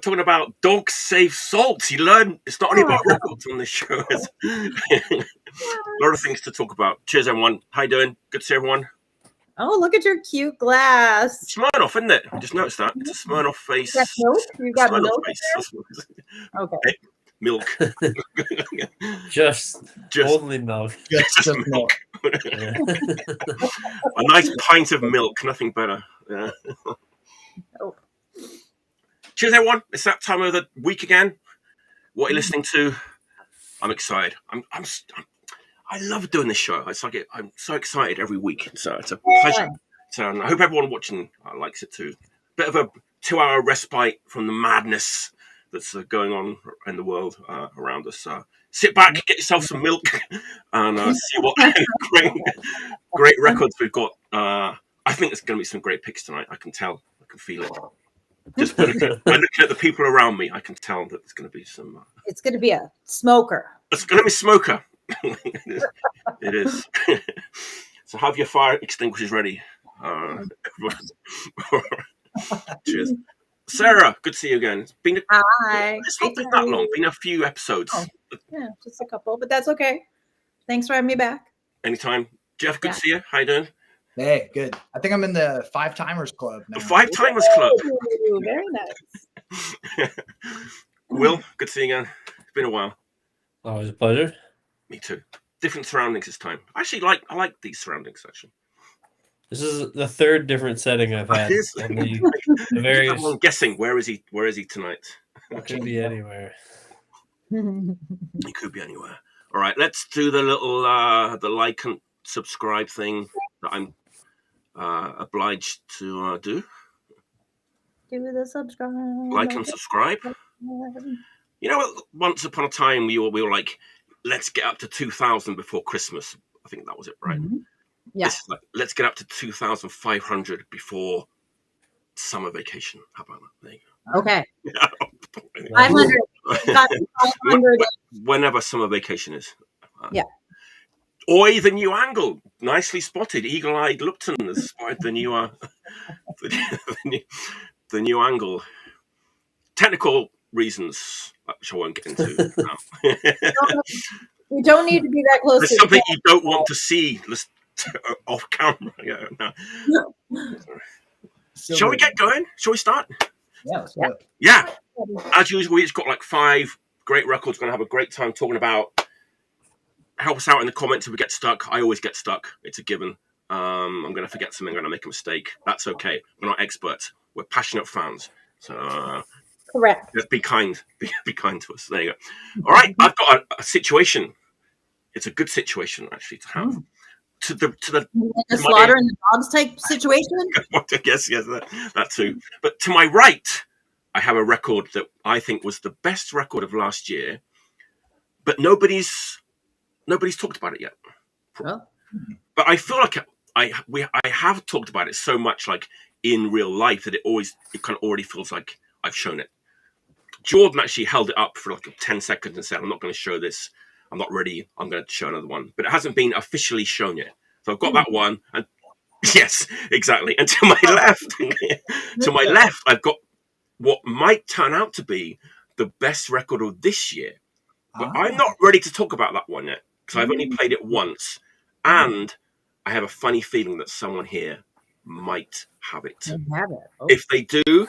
talking about dogs save salt. You learn it's not only about records on this show. It's a lot of things to talk about. Cheers, everyone. How you doing? Good to see everyone. Oh, look at your cute glass. Smirnoff, isn't it? I just noticed that. It's a Smirnoff face. You got milk? You got Smirnoff milk face. Okay. Milk. just only milk. Just milk. Yeah. A nice pint of milk, nothing better. Yeah. Oh. Cheers, everyone. It's that time of the week again. What are you listening to? I'm excited. I love doing this show. It's like I'm so excited every week. So it's a pleasure. So I hope everyone watching likes it too. Bit of a 2-hour respite from the madness that's going on in the world around us. Sit back, get yourself some milk, and see what great records we've got. I think there's going to be some great picks tonight. I can tell. I can feel it. Just by looking at the people around me, I can tell that there's going to be some. It's going to be a smoker. It's going to be smoker. It is. So have your fire extinguishers ready. Cheers. Sarah, good to see you again. It's been Hi. It's not been that long. Been a few episodes. Oh, yeah, just a couple, but that's okay. Thanks for having me back. Anytime. Jeff, good to see you. How you doing? Hey, good. I think I'm in the 5-timers club now. The 5-timers club. Ooh, very nice. Will, good to see you again. It's been a while. Always a pleasure. Me too. Different surroundings this time. Actually, I like these surroundings actually. This is the third different setting I've had. On the various... Everyone guessing where is he tonight? It could be anywhere. He could be anywhere. All right, let's do the little the like and subscribe thing that I'm obliged to do. Do the subscribe. Like and subscribe. You know, once upon a time we were like, let's get up to 2,000 before Christmas. I think that was it, right? Mm-hmm. Yeah. Like, let's get up to 2,500 before summer vacation. How about that? There you go. Okay. 500. 500. Whenever summer vacation is. Yeah. Oi, the new angle. Nicely spotted. Eagle-eyed Lupton has spotted the new the new angle. Technical reasons, which I won't get into now. You don't need to be that close. There's something you don't want to see off camera. Yeah, no. Shall we get going? Shall we start? Yeah. As usual, we've got like 5 great records. We're going to have a great time talking about. Help us out in the comments if we get stuck. I always get stuck. It's a given. I'm going to forget something. I'm going to make a mistake. That's okay. We're not experts. We're passionate fans. So correct. Let's be kind. Be kind to us. There you go. All right. I've got a situation. It's a good situation actually to have. To the slaughter and the dogs type situation. I guess yes, that too. But to my right, I have a record that I think was the best record of last year, but nobody's talked about it yet. Oh. But I feel like I have talked about it so much, like in real life, that it kind of already feels like I've shown it. Jordan actually held it up for like 10 seconds and said, "I'm not going to show this. I'm not ready. I'm going to show another one." But it hasn't been officially shown yet. So I've got that one, and yes, exactly. And to my left, I've got what might turn out to be the best record of this year. But I'm not ready to talk about that one yet because I've only played it once, and I have a funny feeling that someone here might have it. Oh. If they do,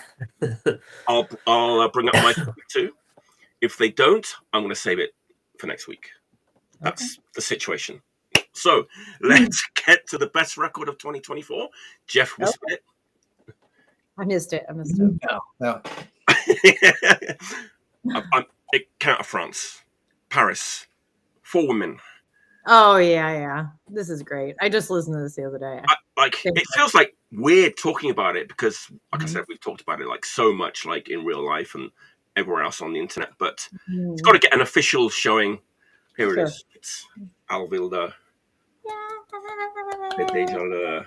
I'll bring up my too. If they don't, I'm going to save it for next week. That's the situation. So let's get to the best record of 2024. Jeff whispered it. I missed it. No. It came out of France, Paris, 4 women. Oh yeah. This is great. I just listened to this the other day. It feels like weird talking about it because, like I said, we've talked about it like so much, like in real life and everywhere else on the internet. But it's got to get an official showing. Here it is. It's Alvilda. Déjà.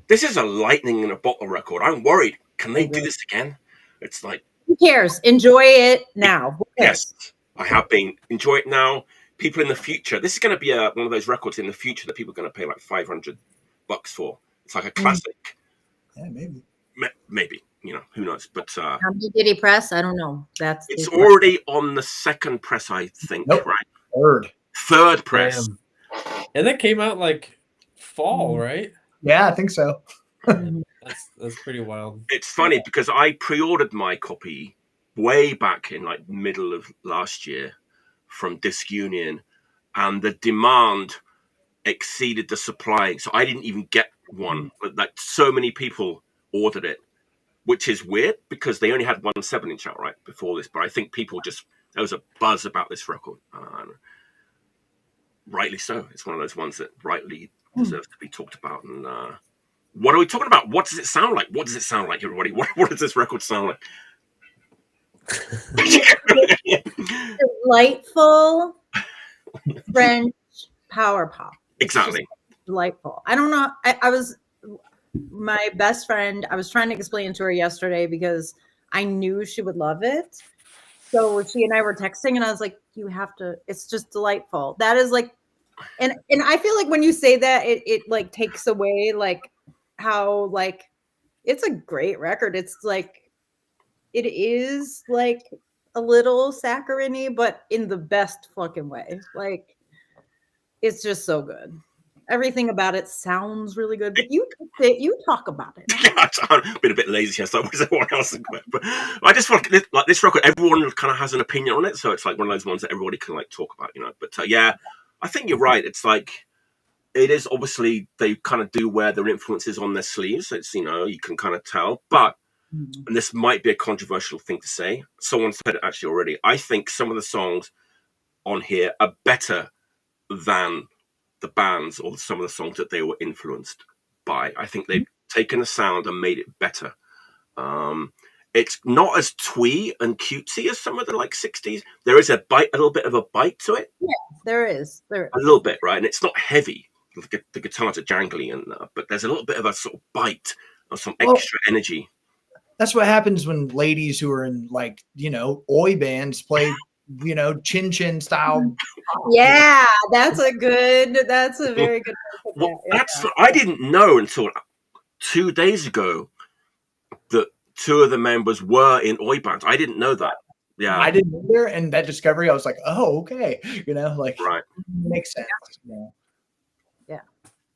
This is a lightning in a bottle record. I'm worried. Can they do this again? It's like, who cares? Enjoy it now. Yes, I have been. Enjoy it now. People in the future. This is going to be one of those records in the future that people are going to pay like $500 for. It's like a classic. Yeah, maybe. Maybe. who knows? But how many did he press? I don't know. It's already on the second press, I think. Nope. Right? Third press. Damn. And that came out like fall, right? Yeah, I think so. That's pretty wild. It's funny because I pre-ordered my copy way back in like middle of last year from Disc Union, and the demand exceeded the supply, so I didn't even get one. Like so many people ordered it, which is weird because they only had 1 7-inch out right before this. But I think people there was a buzz about this record, rightly so. It's one of those ones that rightly deserves to be talked about. And what are we talking about? What does it sound like? What does it sound like, everybody? What does this record sound like? Delightful French power pop. Exactly. Delightful. I don't know. I was my best friend. I was trying to explain to her yesterday because I knew she would love it. So she and I were texting, and I was like, "You have to. It's just delightful." That is like, and I feel like when you say that, it like takes away like how like it's a great record. It's like it is like a little saccharine-y, but in the best fucking way. Like it's just so good. Everything about it sounds really good, but you talk about it. Yeah, I've been a bit lazy here, so was everyone else. But I just feel like this record, everyone kind of has an opinion on it, so it's like one of those ones that everybody can like talk about, But yeah, I think you're right. It's like it is obviously they kind of do wear their influences on their sleeves. It's you can kind of tell, but and this might be a controversial thing to say. Someone said it actually already. I think some of the songs on here are better than the bands or some of the songs that they were influenced by. I think they've taken the sound and made it better. It's not as twee and cutesy as some of the like 60s. There is a little bit of a bite to it. Yeah, there is. A little bit, right? And it's not heavy. The guitars are jangly, but there's a little bit of a sort of bite or some extra energy. That's what happens when ladies who are in like, oi bands play, chin chin style. Yeah, that's a very good. Well, that's what I didn't know until 2 days ago that 2 of the members were in oi bands. I didn't know that. Yeah, I didn't either. And that discovery, I was like, oh, okay. right. Makes sense. Yeah.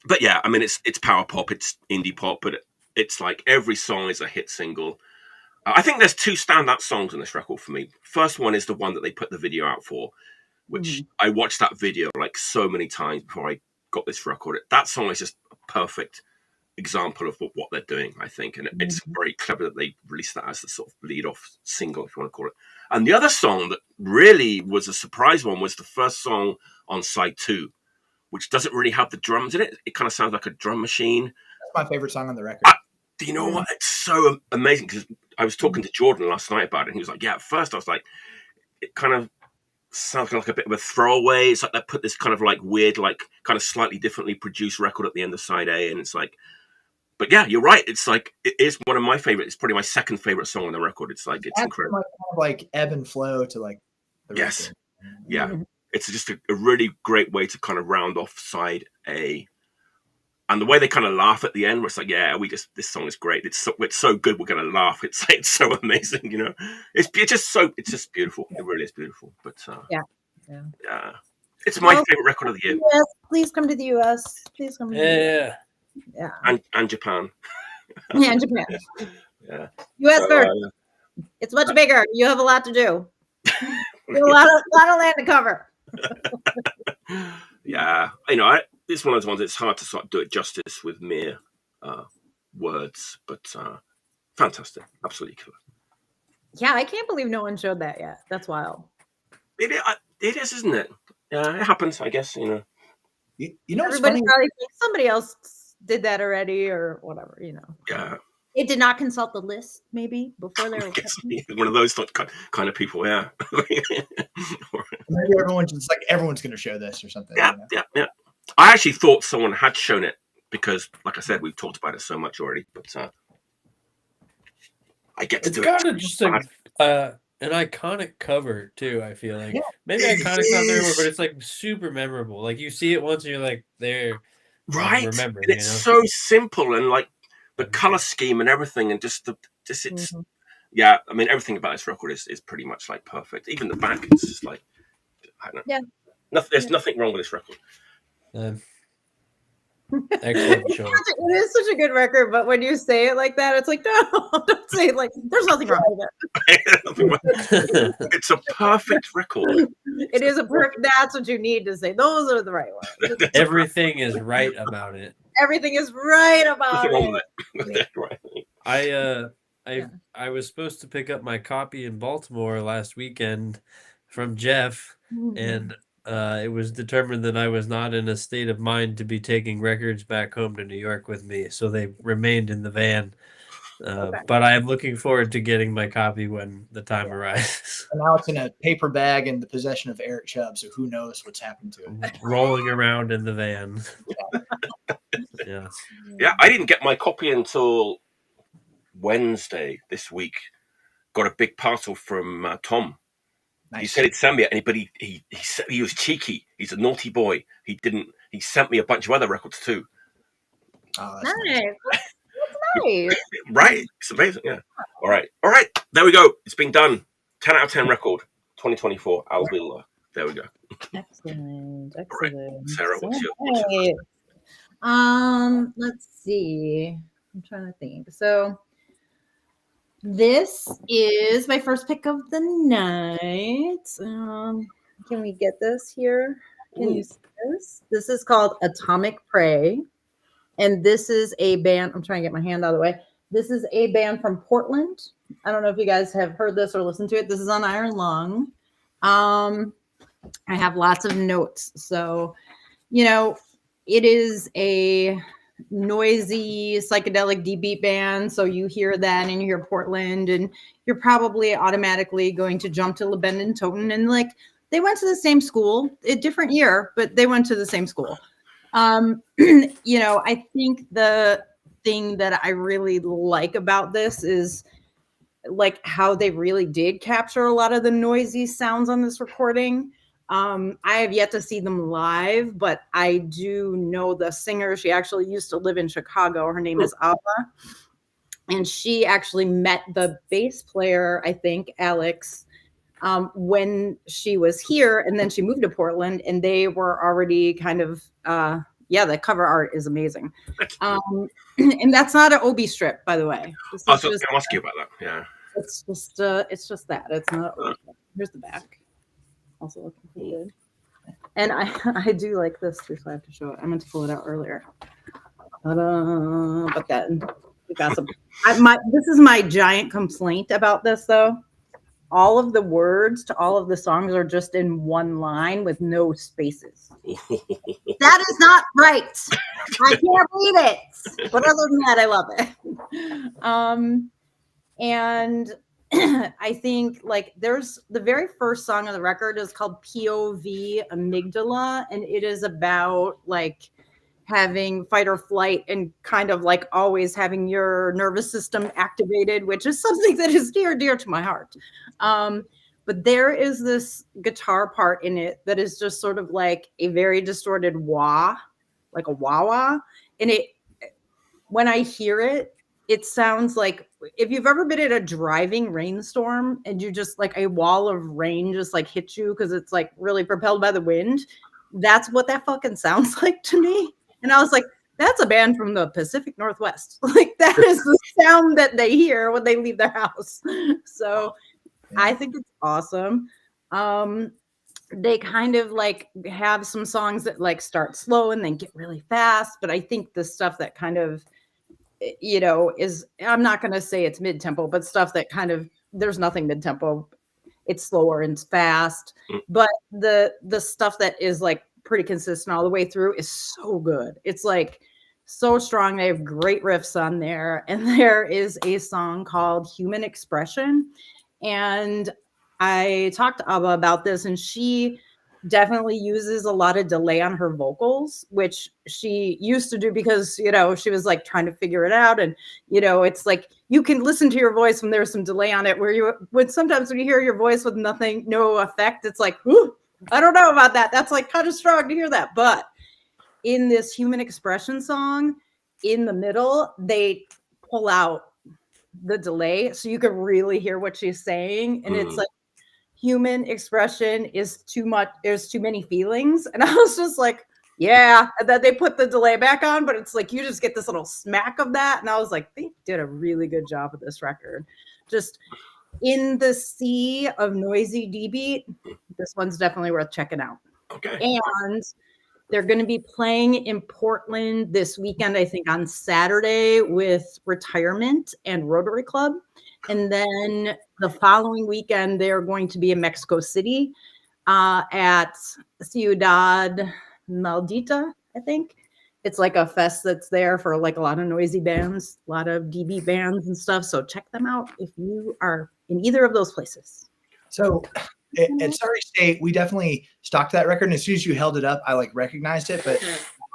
But yeah, I mean, it's power pop, it's indie pop, but it's like every song is a hit single. I think there's 2 standout songs on this record for me. First one is the one that they put the video out for, which I watched that video like so many times before I got this record. That song is just a perfect example of what they're doing, I think. And it's very clever that they released that as the sort of lead-off single, if you want to call it. And the other song that really was a surprise one was the first song on side 2, which doesn't really have the drums in it. It kind of sounds like a drum machine. That's my favorite song on the record. Do you know what? It's so amazing because I was talking to Jordan last night about it, and he was like, "Yeah." At first, I was like, "It kind of sounds like a bit of a throwaway." It's like they put this kind of like weird, like kind of slightly differently produced record at the end of side A, and it's like, but yeah, you're right. It's like it is one of my favorite. It's probably my second favorite song on the record. It's like it's incredible. Kind of like ebb and flow to like. The yes, record. Yeah. It's just a really great way to kind of round off side A. And the way they kind of laugh at the end, where it's like, yeah, this song is great. It's so good, we're going to laugh. It's so amazing, It's just beautiful. It really is beautiful. But yeah, it's my favorite record of the year. Yes, please come to the US. Please come to the US. Yeah. And Japan. Yeah, and Japan. Yeah. US first. It's much bigger. You have a lot to do. You have a lot of land to cover. Yeah, it's one of those ones. It's hard to sort of do it justice with mere words, but fantastic, absolutely killer. Yeah, I can't believe no one showed that yet. That's wild. It is, isn't it? Yeah, it happens. I guess You know, everybody probably thinks somebody else did that already, or whatever. Yeah. It did not consult the list, maybe before they were one of those kind of people. Yeah. Maybe everyone's going to show this or something. Yeah. I actually thought someone had shown it because, like I said, we've talked about it so much already. But I get to do it. It's kind of just an iconic cover too. I feel like maybe iconic not the right word, but it's like super memorable. Like you see it once and you're like, there, right? Remember, and it's so simple and like the color scheme and everything, and just It's yeah. I mean, everything about this record is pretty much like perfect. Even the back, it's just like I don't know. Yeah. There's nothing wrong with this record. Excellent choice. It is such a good record, but when you say it like that, it's like, no, don't say it like there's nothing wrong with it. It's a perfect record. It is a perfect. That's what you need to say. Those are the right ones. Everything is right about it. Everything is right about Nothing wrong it. with it. Right. I was supposed to pick up my copy in Baltimore last weekend from Jeff, and it was determined that I was not in a state of mind to be taking records back home to New York with me, so they remained in the van. But I am looking forward to getting my copy when the time arises. And now it's in a paper bag in the possession of Eric Chubb, so who knows what's happened to it. Rolling around in the van. Yeah. Yeah, I didn't get my copy until Wednesday this week. Got a big parcel from Tom. Nice. He said he'd send me it, but he was cheeky. He's a naughty boy. He sent me a bunch of other records too. Oh, Nice. nice. That's nice. Right, it's amazing. Yeah. All right. There we go. It's been done. 10 out of 10 record. 2024. Alvilda. There we go. Excellent. Right. Sarah, what's your Right. Let's see. I'm trying to think. So this is my first pick of the night. Can we get this here? Can you see this? This is called Atomic Prey. And this is a band. I'm trying to get my hand out of the way. This is a band from Portland. I don't know if you guys have heard this or listened to it. This is on Iron Lung. I have lots of notes. So, it is a noisy psychedelic deep beat band. So you hear that and you hear Portland, and you're probably automatically going to jump to LeBend and Toten. And like they went to the same school, a different year, but they went to the same school. I think the thing that I really like about this is like how they really did capture a lot of the noisy sounds on this recording. I have yet to see them live, but I do know the singer. She actually used to live in Chicago. Her name is Ebba. And she actually met the bass player, I think, Alex, when she was here. And then she moved to Portland, and they were already kind of, the cover art is amazing. And that's not an Obi strip, by the way. I was going to ask you about that. Yeah. It's just that. It's not. Here's the back. Also looking pretty good. And I do like this too, so I have to show it. I meant to pull it out earlier. But then we got some. This is my giant complaint about this, though. All of the words to all of the songs are just in one line with no spaces. That is not right. I can't read it. But other than that, I love it. And I think like there's the very first song on the record is called POV Amygdala, and it is about like having fight or flight and kind of like always having your nervous system activated, which is something that is dear to my heart. But there is this guitar part in it that is just sort of like a very distorted wah, like a wah-wah. And when I hear it, it sounds like if you've ever been in a driving rainstorm and you just like a wall of rain just like hits you because it's like really propelled by the wind. That's what that fucking sounds like to me. And I was like, that's a band from the Pacific Northwest. Like that is the sound that they hear when they leave their house. So I think it's awesome. They kind of like have some songs that like start slow and then get really fast. But I think the stuff that kind of, is, I'm not going to say it's mid-tempo, but stuff that kind of, there's nothing mid-tempo. It's slower and it's fast. But the stuff that is like pretty consistent all the way through is so good. It's like so strong. They have great riffs on there. And there is a song called Human Expression. And I talked to Ebba about this, and she definitely uses a lot of delay on her vocals, which she used to do because, she was like trying to figure it out. And, it's like you can listen to your voice when there's some delay on it when sometimes when you hear your voice with no effect, it's like, whew, I don't know about that. That's like kind of strong to hear that. But in this Human Expression song, in the middle, they pull out the delay so you could really hear what she's saying. And it's like human expression is too much. There's too many feelings. And I was just like, yeah. And then they put the delay back on, but it's like you just get this little smack of that. And I was like, they did a really good job with this record. Just in the sea of noisy D-beat, this one's definitely worth checking out. Okay. And they're going to be playing in Portland this weekend, I think on Saturday with Retirement and Rotary Club. And then the following weekend, they're going to be in Mexico City at Ciudad Maldita, I think. It's like a fest that's there for like a lot of noisy bands, a lot of DB bands and stuff. So check them out if you are in either of those places. So at Sorry State, we definitely stocked that record. And as soon as you held it up, I like recognized it, but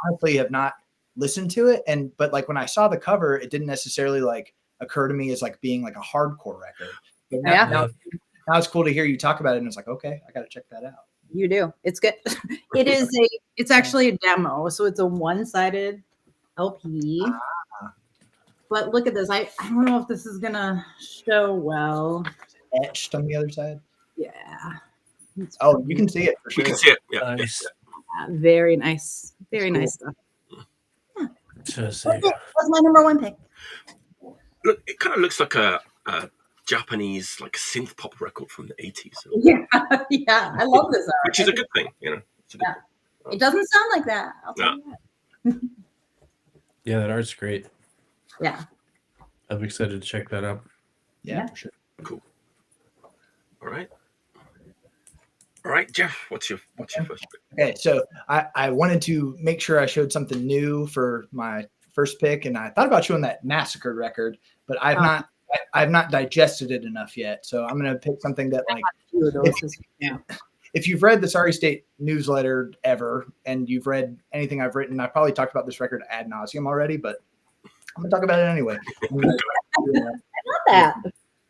honestly have not listened to it. But like when I saw the cover, it didn't necessarily like occur to me as like being like a hardcore record. But now it's cool to hear you talk about it. And it's like, okay, I got to check that out. You do. It's good. It's actually a demo. So it's a one-sided LP. But look at this. I don't know if this is gonna show well. Etched on the other side. Yeah. Oh, you can see it for sure. You can see it. Yeah. Nice. Very nice. Very nice stuff. Just That's my number one pick. Look, it kind of looks like a Japanese like synth pop record from the 80s. Yeah, yeah. I love this art. Which is a good thing, you know. It's a good thing. It doesn't sound like that. I'll tell you that. Yeah, that art's great. Yeah. I'm excited to check that out. Yeah, for sure. Cool. All right, Jeff. What's your first pick? Okay, so I wanted to make sure I showed something new for my first pick, and I thought about showing that Massacre record, but I've not digested it enough yet. So I'm gonna pick something that like if you've read the Sorry State newsletter ever, and you've read anything I've written, I probably talked about this record ad nauseum already, but I'm gonna talk about it anyway. I love that.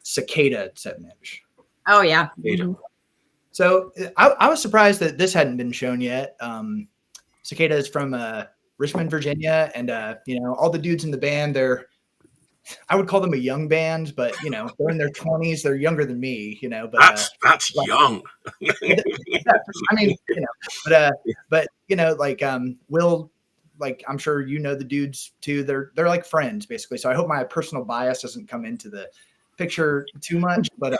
Cicada 7-inch. Oh yeah. So I was surprised that this hadn't been shown yet. Cicada is from Richmond, Virginia, and all the dudes in the band, I would call them a young band, but they're in their 20s. They're younger than me, but that's young. I mean, Will, like I'm sure the dudes too. They're like friends basically. So I hope my personal bias doesn't come into the picture too much, but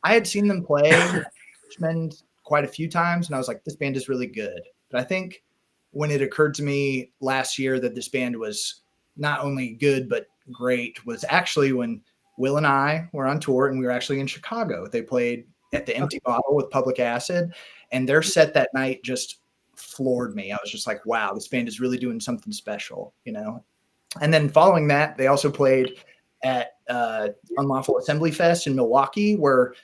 I had seen them play Richmond quite a few times, and I was like, this band is really good. But I think when it occurred to me last year that this band was not only good but great was actually when Will and I were on tour, and we were actually in Chicago. They played at the Empty Bottle with Public Acid, and their set that night just floored me. I was just like, wow, this band is really doing something special, And then following that, they also played at Unlawful Assembly Fest in Milwaukee, where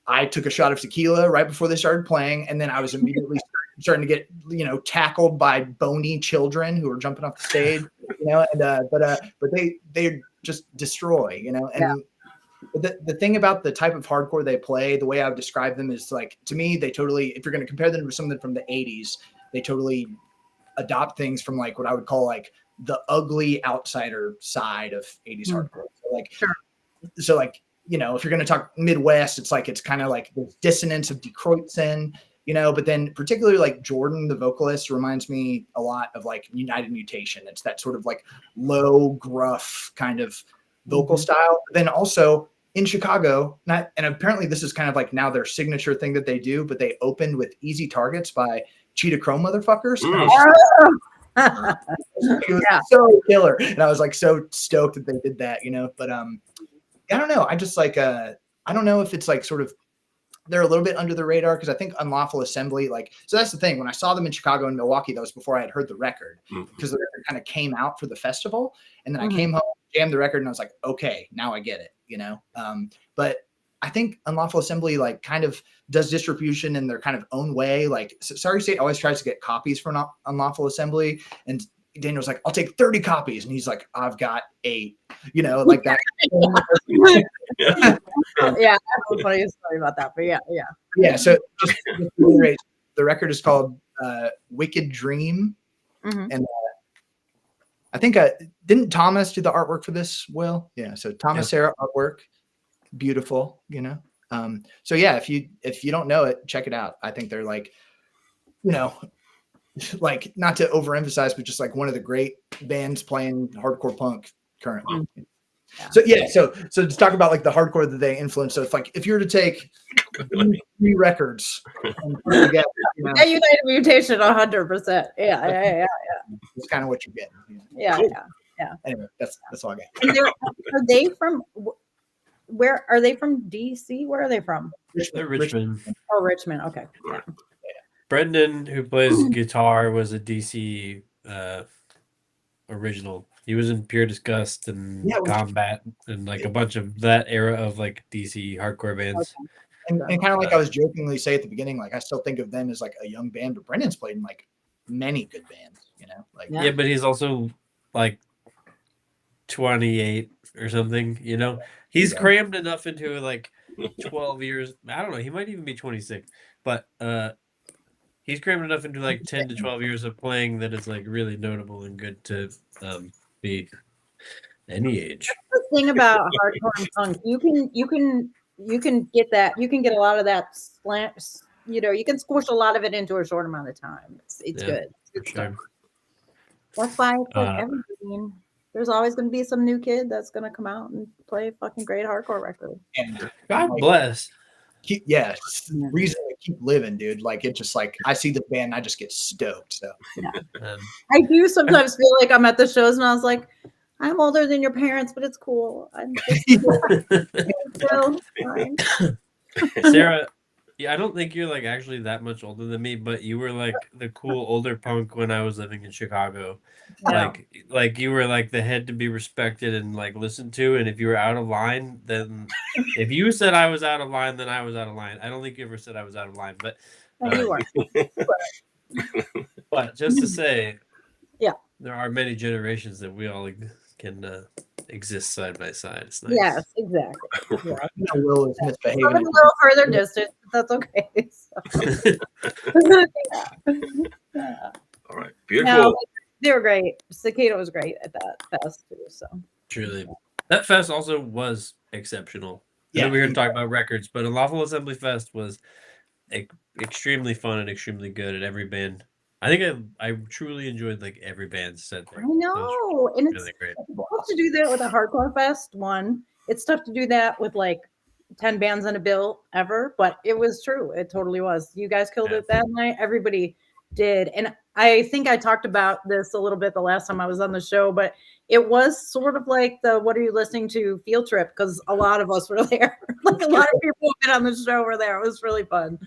I took a shot of tequila right before they started playing, and then I was immediately starting to get tackled by bony children who were jumping off the stage, but they just destroy, and the thing about the type of hardcore they play, the way I would describe them is like, to me, they totally, if you're going to compare them to something from the 80s, they totally adopt things from like what I would call like the ugly outsider side of 80s hardcore. So if you're going to talk Midwest, it's kind of like the dissonance of Kreuze, but then particularly like Jordan, the vocalist, reminds me a lot of like United Mutation. It's that sort of like low, gruff kind of vocal style. But then also in Chicago, and apparently this is kind of like now their signature thing that they do, but they opened with Easy Targets by Cheetah Chrome Motherfuckers. It was so killer, and I was like so stoked that they did that, but I don't know, I just like I don't know if it's like sort of they're a little bit under the radar, because I think Unlawful Assembly, so that's the thing, when I saw them in Chicago and Milwaukee, that was before I had heard the record, because the record kind of came out for the festival, and then I came home, jammed the record, and I was like, okay, now I get it, but I think Unlawful Assembly kind of does distribution in their kind of own way. Like Sorry State always tries to get copies for Unlawful Assembly, and Daniel's like, I'll take 30 copies, and he's like, I've got 8, like that. Yeah, I have a funny story about that, but yeah. So just to reiterate, the record is called Wicked Dream, and I think didn't Thomas do the artwork for this, Will? Yeah. So Thomas Sarah artwork, beautiful, you know. So yeah, if you don't know it, check it out. I think they're like, you know, like not to overemphasize, but just like one of the great bands playing hardcore punk currently. Yeah. So yeah, so to talk about like the hardcore that they influenced. So if you were to take 3 records and put them together, you know, United Mutation 100%. Yeah. It's kind of what you're getting. Yeah. Anyway, that's all I got. And are they from? Where are they from? DC? Where are they from? They're Richmond. Oh, Richmond. Okay. Right. Brendan, who plays guitar, was a DC original. He was in Pure Disgust and Combat and like a bunch of that era of like DC hardcore bands. Okay. And kind of like I was jokingly say at the beginning, like I still think of them as like a young band, but Brendan's played in like many good bands, you know. Like yeah, but he's also like 28 or something, you know. He's crammed enough into like 12 years. I don't know. He might even be 26, but he's crammed enough into like 10 to 12 years of playing that is like really notable and good to be any age. The thing about hardcore and punk, you can get that. You can get a lot of that slant. You know, you can squish a lot of it into a short amount of time. It's good. It's good stuff. That's why it's like everything. There's always going to be some new kid that's going to come out and play a fucking great hardcore record. And God bless. Reason to keep living, dude. Like it just like I see the band and I just get stoked. So I do sometimes feel like I'm at the shows and I was like, I'm older than your parents, but it's cool. I'm so fine. Sarah, yeah, I don't think you're like actually that much older than me, but you were like the cool older punk when I was living in Chicago. Yeah. Like you were like the head to be respected and like listened to, and if you were out of line, then if you said I was out of line, then I was out of line. I don't think you ever said I was out of line, but you weren't. But just to say, yeah, there are many generations that we all can exist side by side. It's nice. Yes, exactly. Yeah. Will is misbehaving. A little further distance, but that's okay. So. Yeah. All right, beautiful. No, they were great. Cicada was great at that fest too. So truly, that fest also was exceptional. Yeah, we were going to talk about records, but a Lawful Assembly Fest was extremely fun and extremely good at every band. I think I truly enjoyed like every band's set there. I know, and it's great. tough to do that with a hardcore fest. It's tough to do that with like 10 bands on a bill ever, but it was true. It totally was. You guys killed it that night. Everybody did, and I think I talked about this a little bit the last time I was on the show, but it was sort of like the "What are you listening to?" field trip because a lot of us were there. Like a lot of people who've been on the show were there. It was really fun.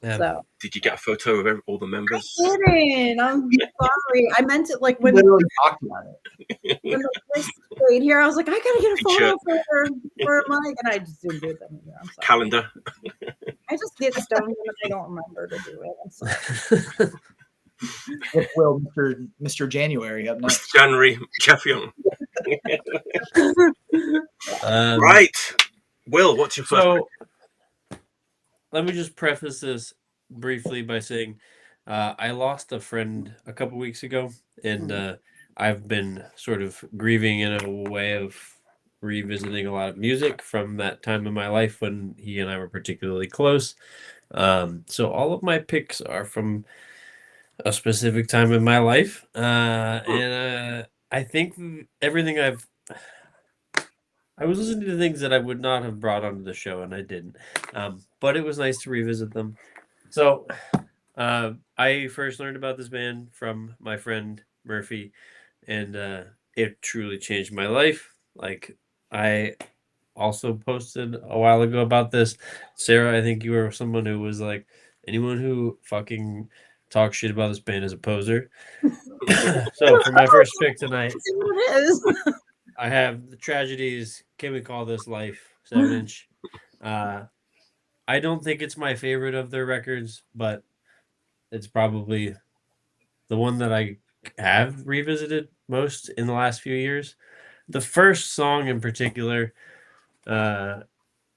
Yeah. So, did you get a photo of all the members? I didn't. I'm sorry. I meant it like when literally talked about it. When the first played here, I was like, I gotta get a photo for Mike, and I just didn't do it. I'm sorry. Calendar. I just get stoned and I don't remember to do it. I'm sorry. Will, Mr. January up next. January, Jeff Young. Right. Will, what's your first? Let me just preface this briefly by saying I lost a friend a couple weeks ago, and I've been sort of grieving in a way of revisiting a lot of music from that time in my life when he and I were particularly close. So all of my picks are from a specific time in my life, and I think everything I was listening to things that I would not have brought onto the show, and I didn't. But it was nice to revisit them. So I first learned about this band from my friend Murphy, and it truly changed my life. Like I also posted a while ago about this. Sarah, I think you were someone who was like, anyone who fucking talks shit about this band is a poser. So for my first pick tonight, I have The Tragedies, Can We Call This Life, 7-inch. I don't think it's my favorite of their records, but it's probably the one that I have revisited most in the last few years. The first song in particular,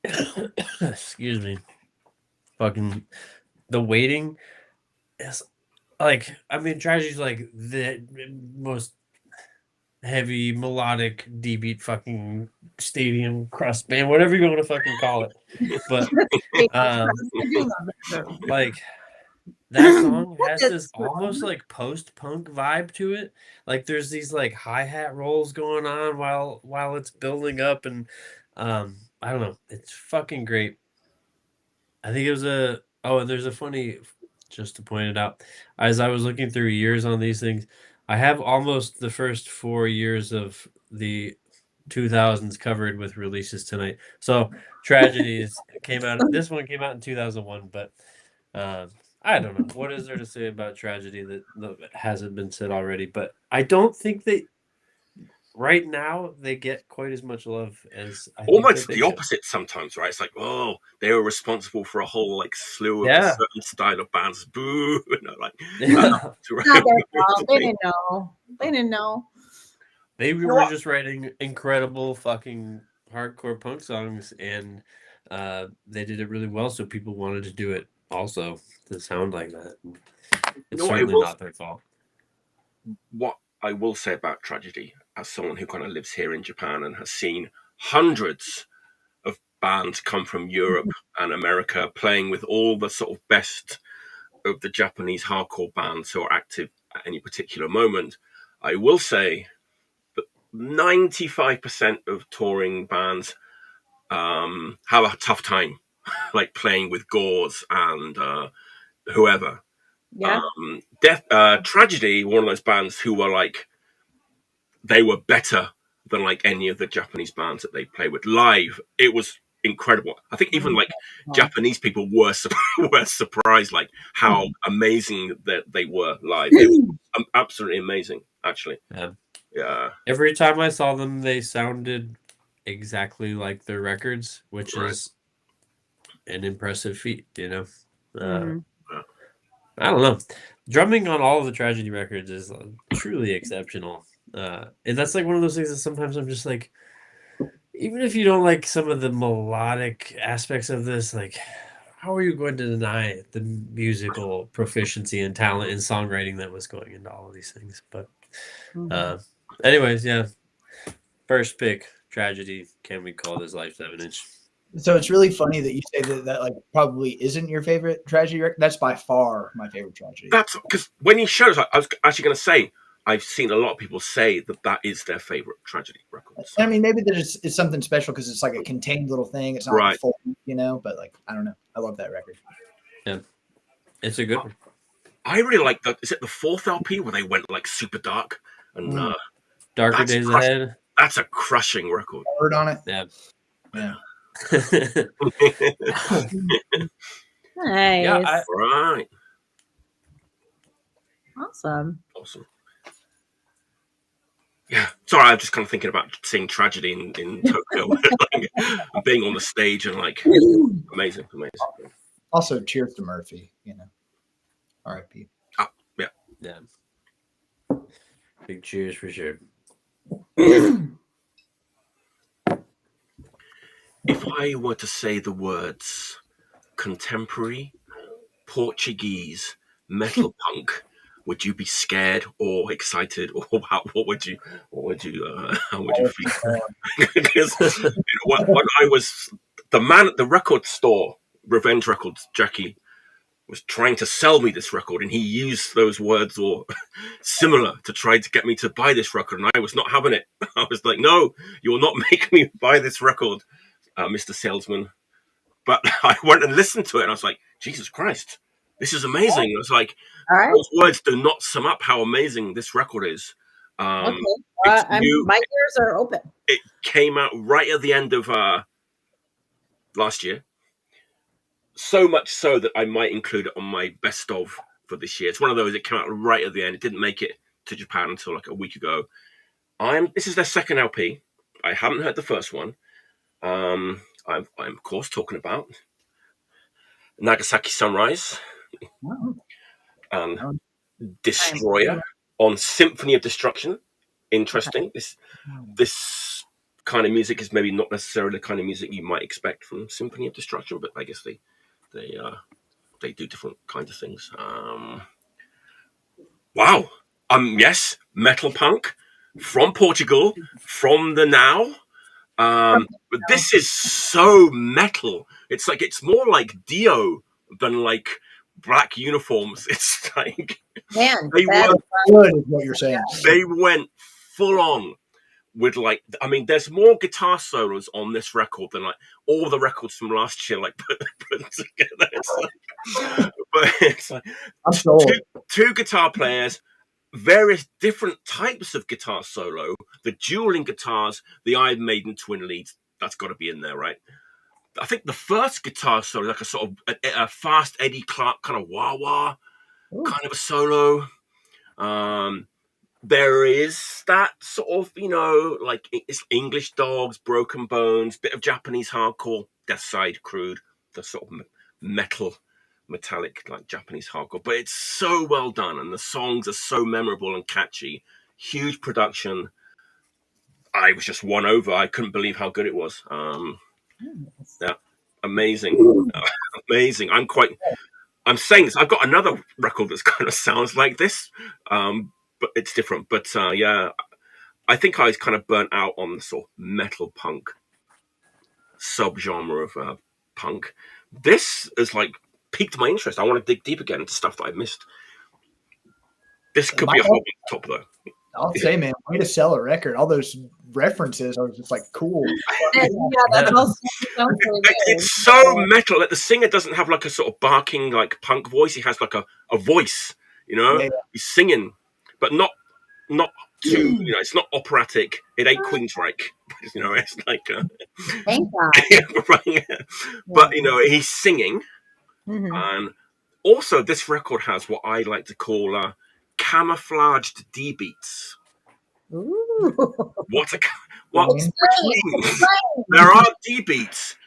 excuse me, fucking The Waiting is like, I mean, Tragedy's like the most heavy melodic D-beat fucking stadium crust band, whatever you want to fucking call it. But I do love that term. like that song What has is this wrong? almost like post-punk vibe to it. Like there's these like hi-hat rolls going on while it's building up, and I don't know, it's fucking great. I think it was and there's a funny, just to point it out, as I was looking through years on these things, I have almost the first 4 years of the 2000s covered with releases tonight. So Tragedies came out. This one came out in 2001, but I don't know. What is there to say about Tragedy that hasn't been said already? But I don't think right now they get quite as much love as I think Almost that the opposite sometimes, right? It's like, oh, they were responsible for a whole like slew of a Yeah. certain style of bands. Boo! Like, Not their fault. They didn't know. They didn't know. They know were what? just writing incredible fucking hardcore punk songs, and they did it really well, so people wanted to do it also to sound like that. It's certainly not their fault. What I will say about Tragedy, as someone who kind of lives here in Japan and has seen hundreds of bands come from Europe and America playing with all the sort of best of the Japanese hardcore bands who are active at any particular moment, I will say that 95% of touring bands have a tough time, like playing with Gauze and whoever. Yeah. Tragedy, one of those bands who were like, they were better than like any of the Japanese bands that they play with live. It was incredible. I think even like Japanese people were surprised, like how amazing that they were live. It was absolutely amazing, actually. Yeah. Every time I saw them, they sounded exactly like their records, which is an impressive feat, you know. I don't know. Drumming on all of the Tragedy records is truly exceptional. And that's like one of those things that sometimes I'm just like, even if you don't like some of the melodic aspects of this, like, how are you going to deny the musical proficiency and talent in songwriting that was going into all of these things? But anyways, yeah. First pick, Tragedy. Can we call this Life 7-inch? So it's really funny that you say that like probably isn't your favorite Tragedy record. That's by far my favorite Tragedy. That's because when you showed us, I was actually going to say, I've seen a lot of people say that is their favorite Tragedy record. So. I mean, maybe it's something special because it's like a contained little thing. It's not like full, you know, but like, I don't know. I love that record. Yeah. It's a good one. I really like that. Is it the fourth LP where they went like super dark and Darker Days Ahead? That's a crushing record. Word on it. Yeah. Yeah. Nice. Yeah, right. Awesome. Yeah, sorry, I'm just kind of thinking about seeing Tragedy in Tokyo, like, and being on the stage and like amazing. Also, cheers to Murphy, you know. R.I.P. Yeah. Big cheers for sure. If I were to say the words contemporary, Portuguese, metal punk, would you be scared or excited, or how would you feel? Because when I was the man at the record store, Revenge Records, Jackie, was trying to sell me this record, and he used those words or similar to try to get me to buy this record, and I was not having it. I was like, no, you will not make me buy this record, Mr. Salesman. But I went and listened to it, and I was like, Jesus Christ, this is amazing. I was like, those words do not sum up how amazing this record is. My ears are open. It came out right at the end of last year. So much so that I might include it on my best of for this year. It's one of those that came out right at the end. It didn't make it to Japan until like a week ago. This is their second LP. I haven't heard the first one. I'm of course talking about Nagasaki Sunrise and Distroyer on Symphony of Destruction. Interesting. This kind of music is maybe not necessarily the kind of music you might expect from Symphony of Destruction, but I guess they do different kinds of things. Wow. Yes, metal punk. from Portugal, from the now. But this is so metal. It's more like Dio than like black uniforms. It's like Man, they that- went, Good is what you're saying. they went full on with like, I mean, there's more guitar solos on this record than like all the records from last year, like put together. It's like I'm sold. two guitar players, various different types of guitar solo, the dueling guitars, the Iron Maiden twin leads. That's got to be in there, right? I think the first guitar solo, like a sort of a fast Eddie Clark kind of wah-wah kind of a solo. There is that sort of, like it's English Dogs, Broken Bones, bit of Japanese hardcore, Death Side, Crude, the sort of metallic, like Japanese hardcore. But it's so well done, and the songs are so memorable and catchy. Huge production. I was just won over. I couldn't believe how good it was. Yeah, amazing, amazing. I'm saying this. I've got another record that's kind of sounds like this. But it's different. But yeah, I think I was kind of burnt out on the sort of metal punk subgenre of punk. This is like piqued my interest. I want to dig deep again into stuff that I missed. This could be a hobby top though. I'll say, man, way to sell a record. All those references, I was just like, cool. that's also sounds really good. It's so metal. Like the singer doesn't have like a sort of barking like punk voice. He has like a voice. Yeah. He's singing. But not too, it's not operatic. It ain't Queensryche. It's like Thank God. But he's singing. Mhm. And also this record has what I like to call camouflaged D beats. Ooh. What means there are D beats,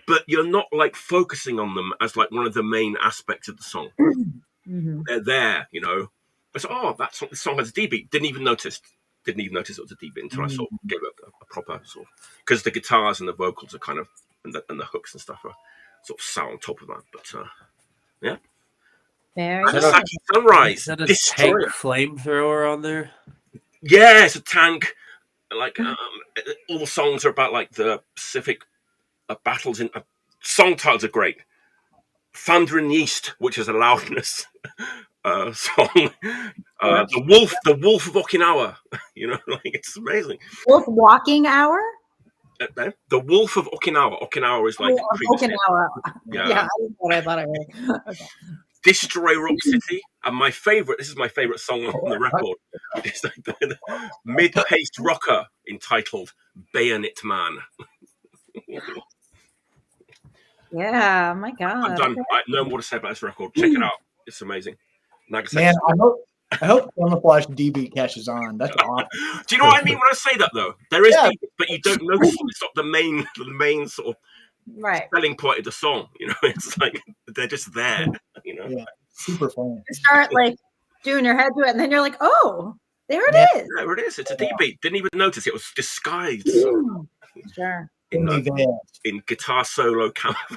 but you're not like focusing on them as like one of the main aspects of the song. Mhm. They're there, I said, that's what the song has a D beat. Didn't even notice it was a D beat until I sort of gave it a proper sort of, because the guitars and the vocals are kind of and the hooks and stuff are sort of sat on top of that. But yeah, Very Nagasaki Sunrise. Is that a Destroyer. tank flamethrower on there? Yeah, it's a tank. Like all the songs are about like the Pacific battles. In song titles are great. Thunder in the East, which is a loudness song. The Wolf of Okinawa. Like it's amazing. Wolf walking hour. The Wolf of Okinawa. Okinawa is like Okinawa. Yeah. That's what I thought I heard. Okay. Destroy Rock City. And this is my favorite song on the record. It's like the mid-paced rocker entitled Bayonet Man. Yeah, my God. I'm done. I have no more to say about this record. Check it out. It's amazing. Nagasaki. Man, I hope Camouflage DB catches on. That's awesome. Do you know what I mean when I say that though? There is, Yeah. but you don't notice them. It's not the main sort of Right. selling point of the song. It's like they're just there. Yeah, super fun. You start like doing your head to it, and then you're like, oh, there it Yeah. is. There it is. It's a D beat. Didn't even notice it was disguised Sure. in guitar solo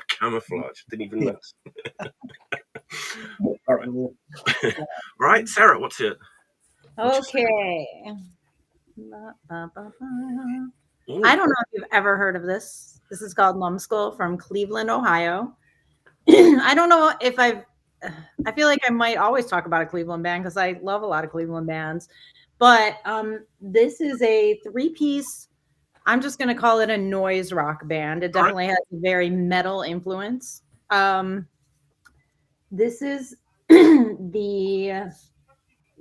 camouflage. Didn't even notice. Right, Sarah, what's it? Okay. Ooh. I don't know if you've ever heard of this. This is called Lum Schull from Cleveland, Ohio. I don't know if I feel like I might always talk about a Cleveland band because I love a lot of Cleveland bands. But this is a 3-piece, I'm just going to call it a noise rock band. It definitely has a very metal influence. This is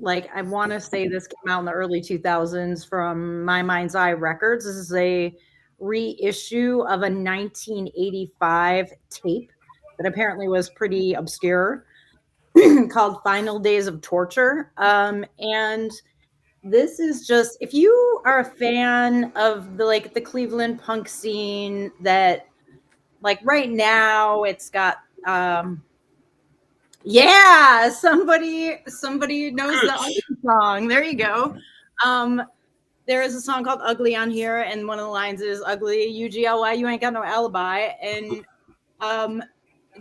I want to say this came out in the early 2000s from My Mind's Eye Records. This is a reissue of a 1985 tape that apparently was pretty obscure called Final Days of Torture. And this is just, if you are a fan of the Cleveland punk scene that like right now it's got, yeah, somebody knows the other song. There you go. There is a song called Ugly on here, and one of the lines is ugly, UGLY, you ain't got no alibi. And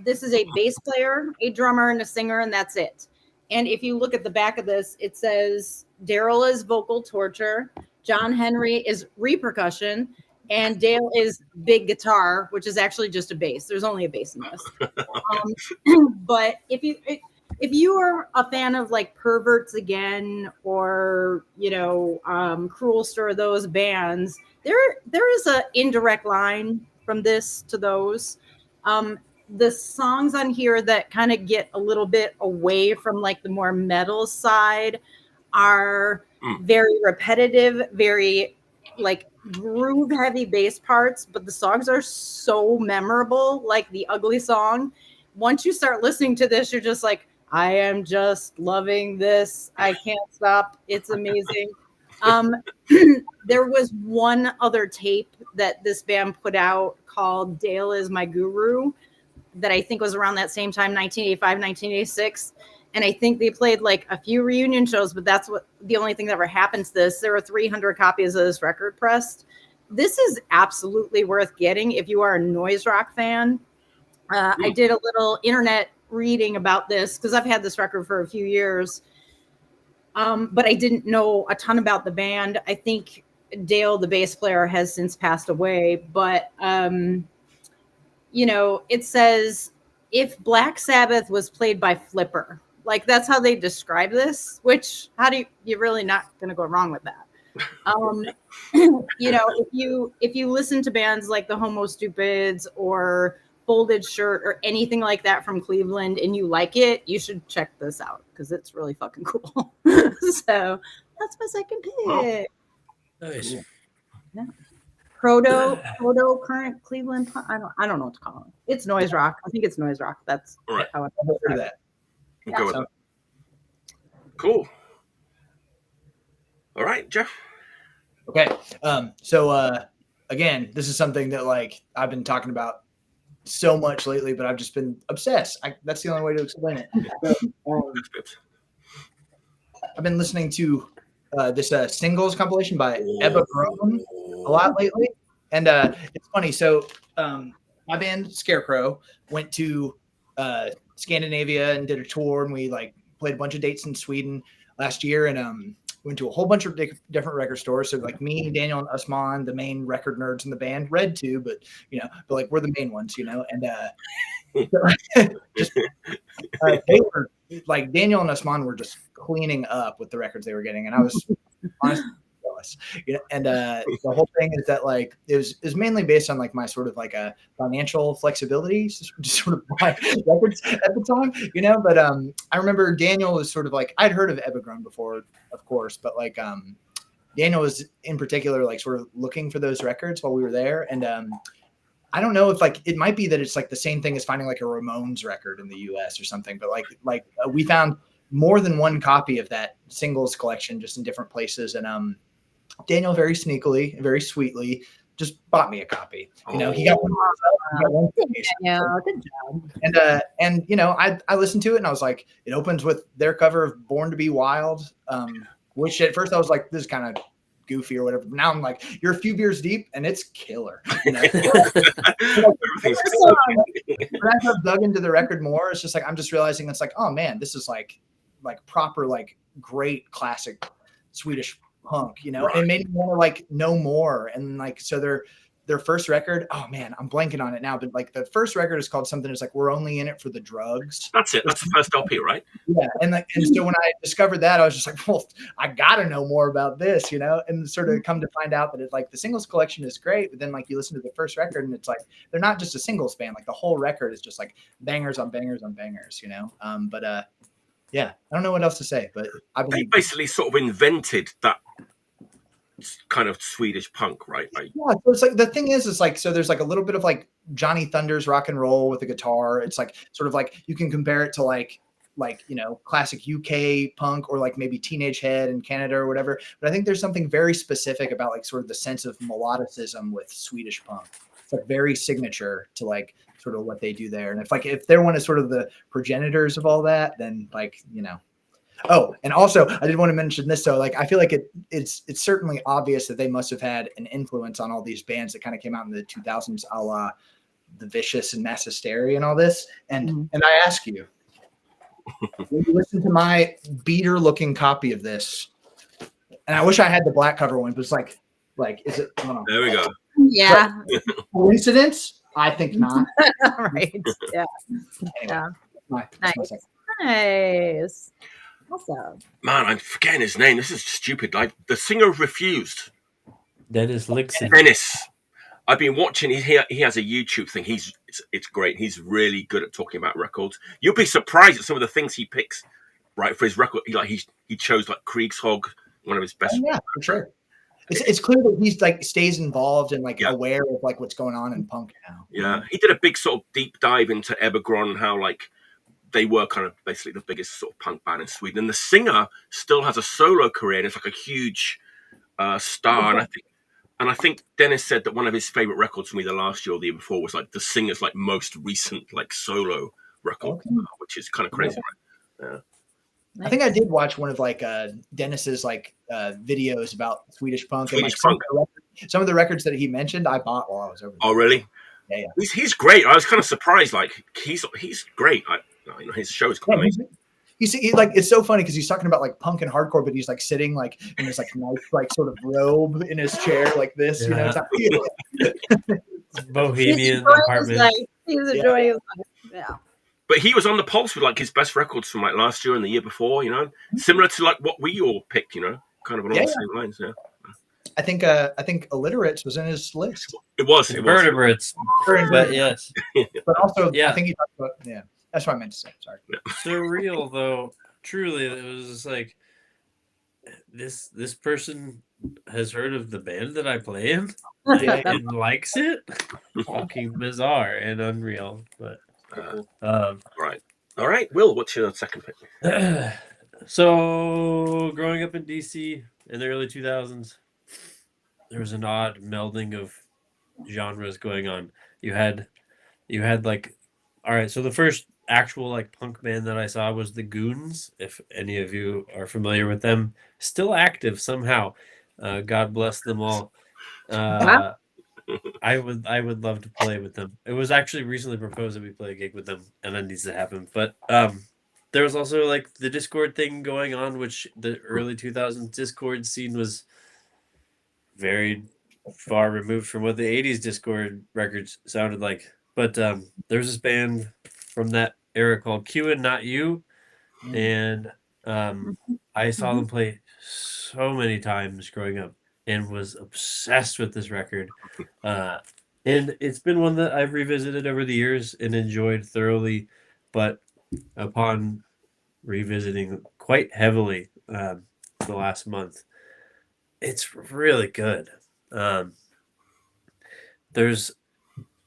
this is a bass player, a drummer, and a singer, and that's it. And if you look at the back of this, it says Daryl is vocal torture, John Henry is repercussion, and Dale is big guitar, which is actually just a bass. There's only a bass in this. But if you are a fan of like Perverts Again or Cruel Stir, those bands, there is a indirect line from this to those. The songs on here that kind of get a little bit away from like the more metal side are very repetitive, very like groove heavy bass parts, but the songs are so memorable. Like the Ugly Song, once you start listening to this, you're just like, I am just loving this. I can't stop. It's amazing. There was one other tape that this band put out called Dale is My Guru that I think was around that same time, 1985, 1986. And I think they played like a few reunion shows, but that's the only thing that ever happened to this. There were 300 copies of this record pressed. This is absolutely worth getting if you are a noise rock fan. I did a little internet reading about this because I've had this record for a few years, but I didn't know a ton about the band. I think Dale, the bass player, has since passed away, but it says if Black Sabbath was played by Flipper, like that's how they describe this, which you're really not going to go wrong with that. If you listen to bands like the Homo Stupids or Folded Shirt or anything like that from Cleveland and you like it, you should check this out because it's really fucking cool. So that's my second pick. Nice. Yeah. Proto current Cleveland. I don't know what to call it. It's noise rock. I think it's noise rock. That's right. How I heard that. We'll go with that. Cool. All right, Jeff. Okay. So again, this is something that like I've been talking about so much lately, but I've just been obsessed. That's the only way to explain it. I've been listening to this singles compilation by Ebba Gron a lot lately, and it's funny. So my band Scarecrow went to Scandinavia and did a tour, and we like played a bunch of dates in Sweden last year, and went to a whole bunch of different record stores. So like me, Daniel, and Usman, the main record nerds in the band, read too, but like we're the main ones, and just they were like Daniel and Usman were just cleaning up with the records they were getting, and I was honestly jealous. And the whole thing is that like it was mainly based on like my sort of like a financial flexibility, just sort of buy records at the time, But I remember Daniel was sort of like I'd heard of Ebba Gron before, of course, but like Daniel was in particular like sort of looking for those records while we were there, and I don't know if like it might be that it's like the same thing as finding like a Ramones record in the US or something, but like we found more than one copy of that singles collection just in different places, and Daniel very sneakily, very sweetly just bought me a copy. He got one. Yeah, good job. And I listened to it and I was like, it opens with their cover of Born to Be Wild, which at first I was like, this is kind of goofy or whatever. But now I'm like, you're a few beers deep and it's killer. Everything's When I've dug into the record more, it's just like I'm just realizing it's like, oh man, this is like proper like great classic Swedish punk, Right. And it made me want to like know more. And like so their first record, oh man, I'm blanking on it now, but like the first record is called something. It's like We're Only in It for the Drugs. That's it. That's the first LP, right? Yeah, and so when I discovered that, I was just like, well, I gotta know more about this, and sort of come to find out that it's like the singles collection is great, but then like you listen to the first record and it's like they're not just a singles band, like the whole record is just like bangers on bangers on bangers, yeah, I don't know what else to say, but They basically sort of invented that kind of Swedish punk, right? Yeah, so it's like the thing is like so there's like a little bit of like Johnny Thunders rock and roll with the guitar. It's like sort of like you can compare it to like classic UK punk or like maybe Teenage Head in Canada or whatever. But I think there's something very specific about like sort of the sense of melodicism with Swedish punk. It's like very signature to like sort of what they do there. And if they're one of sort of the progenitors of all that, then like, Oh, and also I did want to mention this. So like, I feel like it's certainly obvious that they must have had an influence on all these bands that kind of came out in the 2000s, a la The Vicious and Mass Hysteria and all this. And I ask you, when you listen to my beater looking copy of this, And I wish I had the black cover one, but it's like is it? I don't know. There we go. Yeah. Coincidence? I think not. Right. Yeah. Anyway, Yeah. that's my second. Nice. Awesome. Man, I'm forgetting his name. This is stupid. Like the singer refused. Dennis Lixon. Dennis. I've been watching. He has a YouTube thing. It's great. He's really good at talking about records. You'll be surprised at some of the things he picks. Right for his record, he chose like Kriegshog, one of his best. Oh, yeah, for sure. It's clear that he's like stays involved and like aware of like what's going on in punk now. Yeah, he did a big sort of deep dive into Ebba, Gron, and how like they were kind of basically the biggest sort of punk band in Sweden. And the singer still has a solo career, and it's like a huge star. Okay. And I think Dennis said that one of his favorite records from either last year or the year before was like the singer's like most recent like solo record, which is kind of crazy. Right? Yeah. I think I did watch one of like Dennis's like videos about Swedish punk and like some of the records that he mentioned I bought while I was over there. Oh, really? Yeah. He's great. I was kind of surprised. Like he's great. His show is quite amazing. He's like it's so funny because he's talking about like punk and hardcore, but he's like sitting like in this like nice like sort of robe in his chair like this. You know, it's like, bohemian apartment. He's enjoying his life. Yeah. But he was on the pulse with like his best records from like last year and the year before, you know, similar to like what we all picked, you know, kind of along the same lines. Yeah. I think Illiterates was in his list. It was Invertebrates. But yes. But also I think he talked about that's what I meant to say. Sorry. Yeah. Surreal though. Truly, it was just like this person has heard of the band that I play in and likes it. Fucking bizarre and unreal, but right. All right, Will, what's your second pick? So, growing up in DC in the early 2000s, there was an odd melding of genres going on. You had like, all right, so the first actual like punk band that I saw was the Goons, if any of you are familiar with them. Still active somehow. God bless them all. I would love to play with them. It was actually recently proposed that we play a gig with them, and that needs to happen. But there was also like the Discord thing going on, which the early 2000s Discord scene was very far removed from what the 80s Discord records sounded like. But there was this band from that era called Q and Not You, and I saw them play so many times growing up and was obsessed with this record. And it's been one that I've revisited over the years and enjoyed thoroughly, but upon revisiting quite heavily the last month, it's really good. There's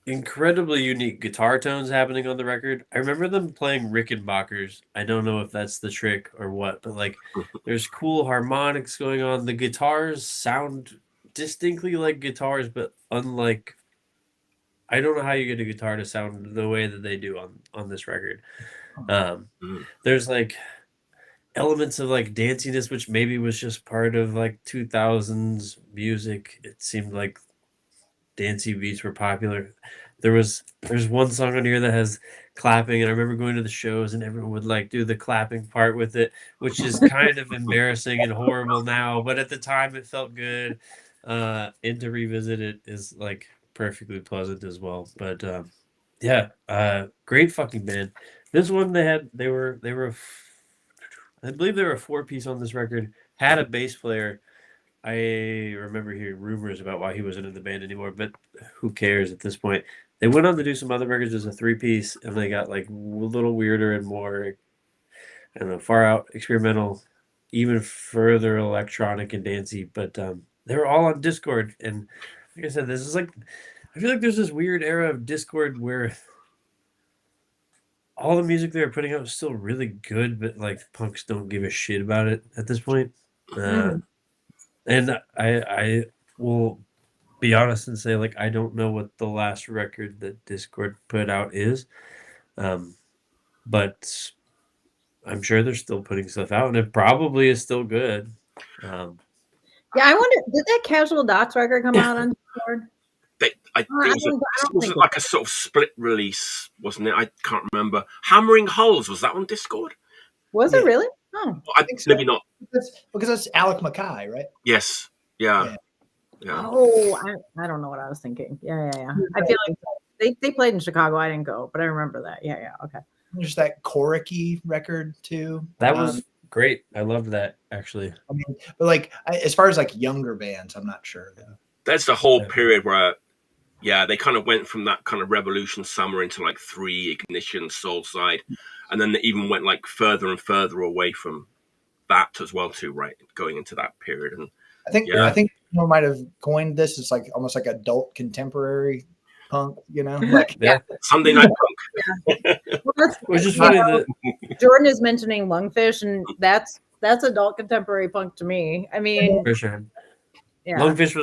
incredibly unique guitar tones happening on the record. I remember them playing Rickenbackers. I don't know if that's the trick or what, but like there's cool harmonics going on. The guitars sound distinctly like guitars, but unlike, I don't know how you get a guitar to sound the way that they do on this record. There's like elements of like danciness, which maybe was just part of like 2000s music. It seemed like dancey beats were popular. There's one song on here that has clapping, and I remember going to the shows and everyone would like do the clapping part with it, which is kind of embarrassing and horrible now, but at the time it felt good. And to revisit it is like perfectly pleasant as well. But great fucking band. This one I believe they were a 4-piece on this record, had a bass player. I remember hearing rumors about why he wasn't in the band anymore, but who cares at this point? They went on to do some other records as a 3-piece, and they got like a little weirder and more, I don't know, far out, experimental, even further electronic and dancey. But they were all on Discord, and like I said, this is like, I feel like there's this weird era of Discord where all the music they were putting out was still really good, but like punks don't give a shit about it at this point. And I will be honest and say, like, I don't know what the last record that Discord put out is. But I'm sure they're still putting stuff out, and it probably is still good. Yeah, I wonder, did that Casual Dots record come out on Discord? I think it was like a sort of split release, wasn't it? I can't remember. Hammering Hulls, was that on Discord? Was it really? Oh, I think so. maybe not. Because that's Alec Mackay, right? Yes. Yeah. oh, I don't know what I was thinking. Yeah. I feel like they played in Chicago. I didn't go, but I remember that. Yeah. Okay. There's that Koriki record too. That was great. I loved that actually. I mean, but like as far as like younger bands, I'm not sure though. There's the whole period where, they kind of went from that kind of Revolution Summer into like 3, Ignition, Soulside, and then they even went like further and further away from that as well too, right? Going into that period. And I think you might have coined this. It's like almost like adult contemporary punk, like Sunday Night Punk. Well, Which is funny that Jordan is mentioning Lungfish, and that's adult contemporary punk to me. I mean, for sure. yeah. Lungfish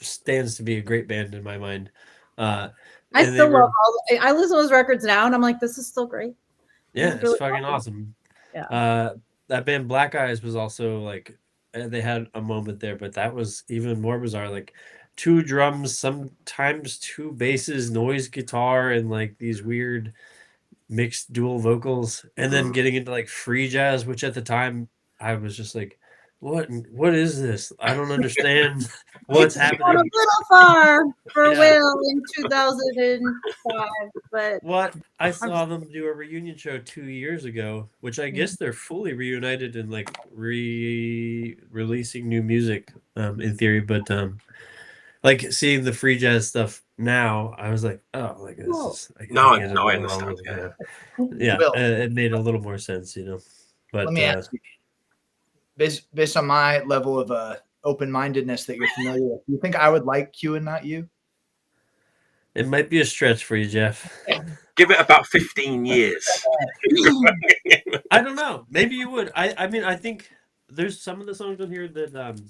stands to be a great band in my mind. I still love I listen to those records now, and I'm like, this is still great. Yeah, it's really fucking awesome. Yeah. That band Black Eyes was also like, they had a moment there, but that was even more bizarre. Like 2 drums, sometimes 2 basses, noise guitar, and like these weird mixed dual vocals, and then getting into like free jazz, which at the time I was just like, what is this? I don't understand what's happening. A little far for Will in 2005, but what I saw them do a reunion show 2 years ago, which I guess they're fully reunited and like releasing new music in theory, but like seeing the free jazz stuff now, I was like, oh, like this is I understand. It made a little more sense, But let me ask you, based on my level of open-mindedness that you're familiar with, do you think I would like Q and Not You? It might be a stretch for you, Jeff. Give it about 15 years. I don't know. Maybe you would. I mean, I think there's some of the songs on here that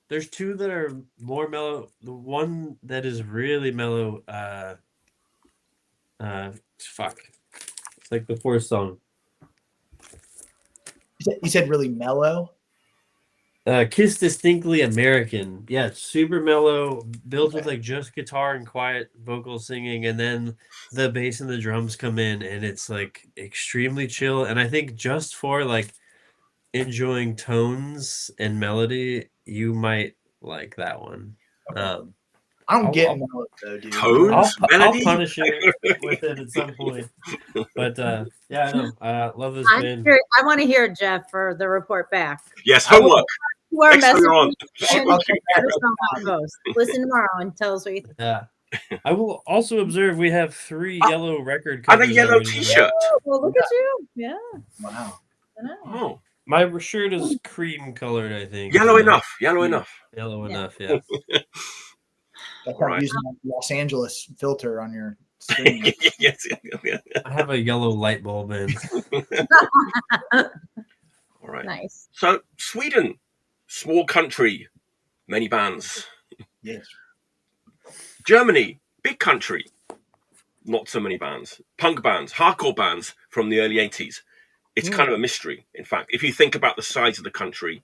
there's 2 that are more mellow. The one that is really mellow, it's like the 4th song. You said really mellow? Kiss Distinctly American. Yeah, it's super mellow, built with like just guitar and quiet vocal singing, and then the bass and the drums come in, and it's like extremely chill. And I think just for like enjoying tones and melody, you might like that one. I don't get mellow though, dude. Tones, I'll punish you with it at some point. But I know. I love this band. I want to hear Jeff for the report back. Yes, homework. To our message. Okay. Let us know how it goes. Listen tomorrow and tell us what you think. Yeah. I will also observe we have 3 yellow record And a covers. yellow T-shirt. Oh, well, look at you. Yeah. Wow. I know. Oh, My shirt is cream colored, I think. yellow enough. Yellow enough. Yellow Yeah. enough, yeah. That's how using that Los Angeles filter on your screen. Yes. I have a yellow light bulb in. All right. Nice. So Sweden, small country, many bands. Yes. Germany, big country, not so many bands. Punk bands, hardcore bands from the early 80s. It's kind of a mystery, in fact. If you think about the size of the country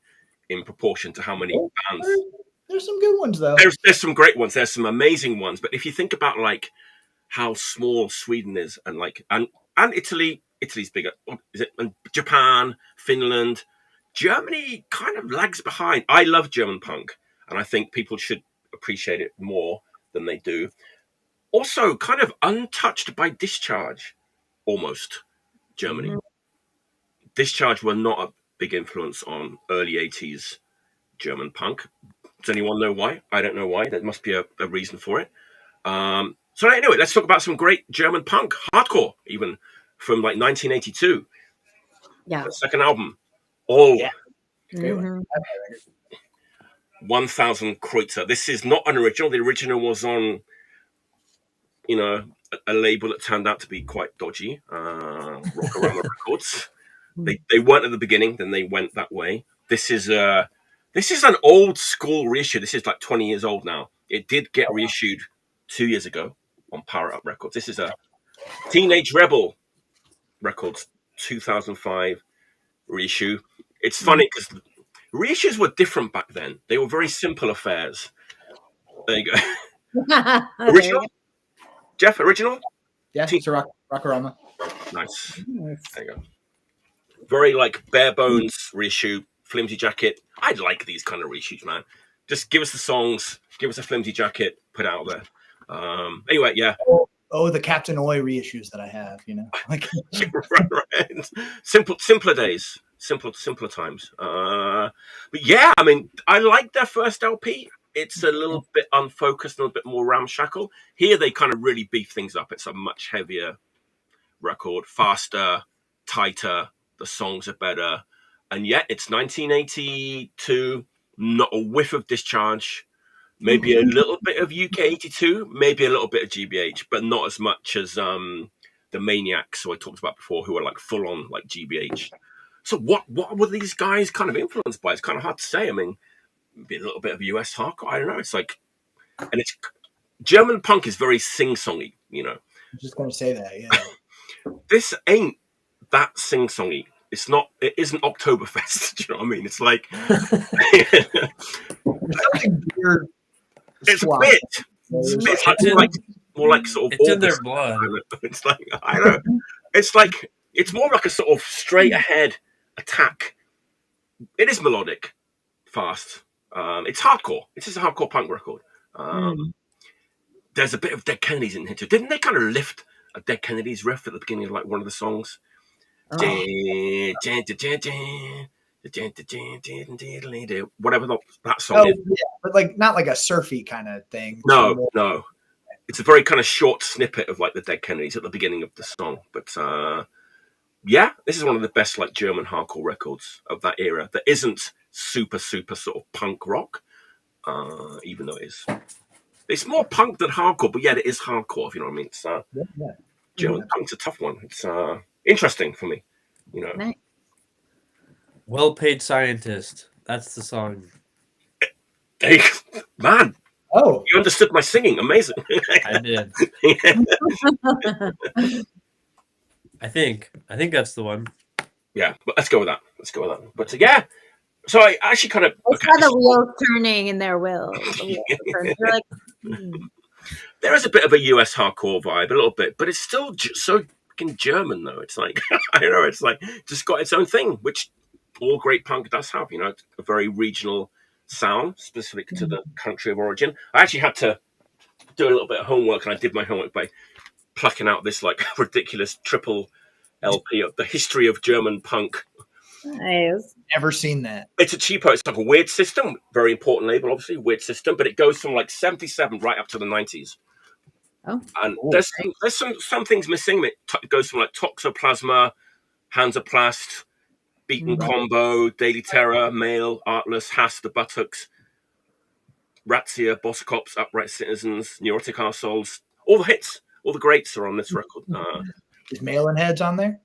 in proportion to how many bands. There's some good ones though. There's some great ones. There's some amazing ones. But if you think about like how small Sweden is, and like and Italy's bigger. Is it? And Japan, Finland, Germany kind of lags behind. I love German punk, and I think people should appreciate it more than they do. Also, kind of untouched by Discharge, almost. Germany. Mm-hmm. Discharge were not a big influence on early 80s German punk. Does anyone know why? I don't know why. There must be a reason for it. So anyway, let's talk about some great German punk, hardcore, even from like 1982. Yeah. The second album. Oh. Yeah. Mm-hmm. 1000 Kreuze. This is not an original. The original was on, a label that turned out to be quite dodgy. Rockorama Records. They weren't at the beginning, then they went that way. This is an old school reissue. This is like 20 years old now. It did get reissued 2 years ago on Power Up Records. This is a Teenage Rebel Records 2005 reissue. It's funny because reissues were different back then. They were very simple affairs. There you go. Original? Jeff, original? Yeah, it's a Rockorama. Nice. Nice. There you go. Very like bare bones reissue, flimsy jacket. I like these kind of reissues, man. Just give us the songs, give us a flimsy jacket, put it out there. Anyway, yeah. Oh, the Captain Oi reissues that I have, like right. Simpler days, simpler times. But yeah, I mean, I like their first LP. It's a little bit unfocused, a little bit more ramshackle. Here, they kind of really beef things up. It's a much heavier record, faster, tighter. The songs are better. And yet, it's 1982, not a whiff of Discharge, maybe a little bit of UK 82, maybe a little bit of GBH, but not as much as the Maniacs who I talked about before, who are like full on like GBH. So what were these guys kind of influenced by? It's kind of hard to say. I mean, maybe a little bit of US hardcore. I don't know. It's like, and it's German punk is very sing-songy, I'm just going to say that, yeah. This ain't that sing-songy. It's not. It isn't Oktoberfest. Do you know what I mean? It's like Something weird. it's a bit. It's like more like sort of. It's in their blood. It's like I don't know. It's like it's more like a sort of straight ahead attack. It is melodic, fast. It's hardcore. It's just a hardcore punk record. There's a bit of Dead Kennedys in here too. Didn't they kind of lift a Dead Kennedys riff at the beginning of like one of the songs? Whatever that song is. Yeah, but like not like a surfy kind of thing. No. It's a very kind of short snippet of like the Dead Kennedys at the beginning of the song. But yeah, this is one of the best like German hardcore records of that era that isn't super sort of punk rock, even though it's more punk than hardcore, but yet it is hardcore, if you know what I mean. It's German punk's a tough one. It's interesting for me, Nice. Well-Paid Scientist. That's the song. Hey, man. Oh, You understood my singing. Amazing. I did. I think that's the one. Yeah, but let's go with that. But yeah, so I actually kind of... I saw the wheels turning in their wheels. You're like, There is a bit of a US hardcore vibe, a little bit, but it's still so fucking German, though. It's like, I don't know, it's like just got its own thing, which all great punk does have, a very regional sound specific to the country of origin. I actually had to do a little bit of homework, and I did my homework by plucking out this like ridiculous triple LP of the history of German punk. nice. never seen that. It's a cheapo. It's like a Weird System, very important label, obviously, Weird System, but it goes from like 77 right up to the 90s. Oh, And there's some things missing. It goes from like Toxoplasma, Hansaplast, Beaten Combo, Daily Terror, Male, Artless, Hass, The Buttocks, Razzia, Boss Cops, Upright Citizens, Neurotic Arseholes. All the hits, all the greats are on this record. Is Mail-In Heads on there?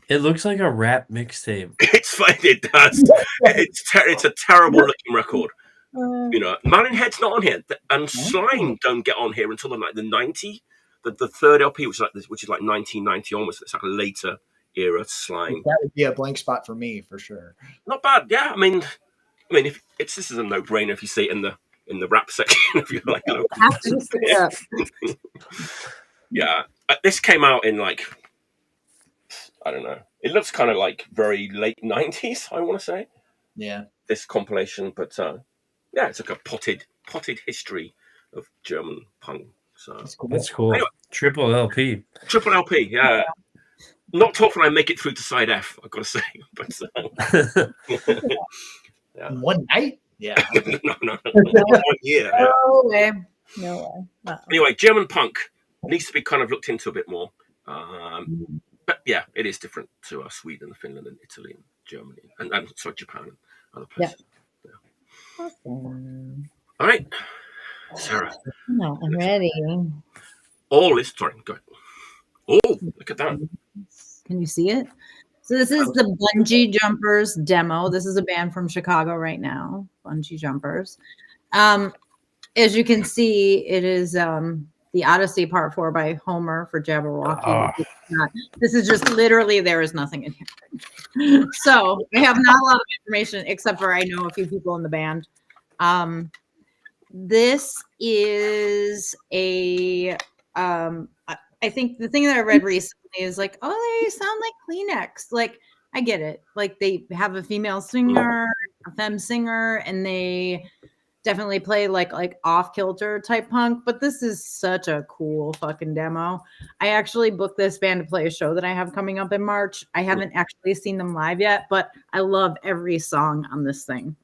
It looks like a rap mixtape. It's fine. It does. It's a terrible looking record. Mail-In Head's not on here, and Slime don't get on here until like the 90, the third LP, which is like 1990 almost. It's like a later era Slime. That would be a blank spot for me for sure. Not bad, yeah. I mean, if this is a no-brainer if you see it in the rap section. If you like, yeah. This came out in like, I don't know. It looks kind of like very late 90s. I want to say. Yeah. This compilation, but yeah, it's like a potted history of German punk. So That's cool. Anyway, Triple LP, yeah. Not often I make it through to side F, I've got to say. But yeah. In one night? Yeah. no. 1 year. No way. Anyway, German punk needs to be kind of looked into a bit more. But yeah, it is different to Sweden, Finland, and Italy, and Germany, and sorry, Japan, and other places. Yeah. Awesome. All right, Sarah. No, I'm ready. Sorry, go ahead. Oh, look at that. Can you see it? So this is the Bungee Jumpers demo. This is a band from Chicago right now, Bungee Jumpers. As you can see, it is the Odyssey Part 4 by Homer for Jabberwocky. This is just literally, there is nothing in here. So I have not a lot of information, except for I know a few people in the band. This is I I think the thing that I read recently is like, oh, they sound like Kleenex. Like, I get it. Like, they have a female singer, a femme singer, and they definitely play like off kilter type punk. But this is such a cool fucking demo. I actually booked this band to play a show that I have coming up in March. I haven't actually seen them live yet, but I love every song on this thing.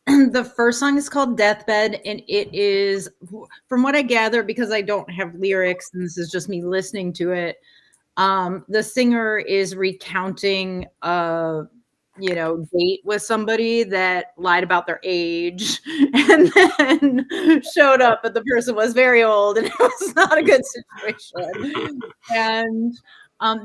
The first song is called Deathbed, and it is, from what I gather, because I don't have lyrics and this is just me listening to it, the singer is recounting a date with somebody that lied about their age and then showed up, but the person was very old and it was not a good situation. And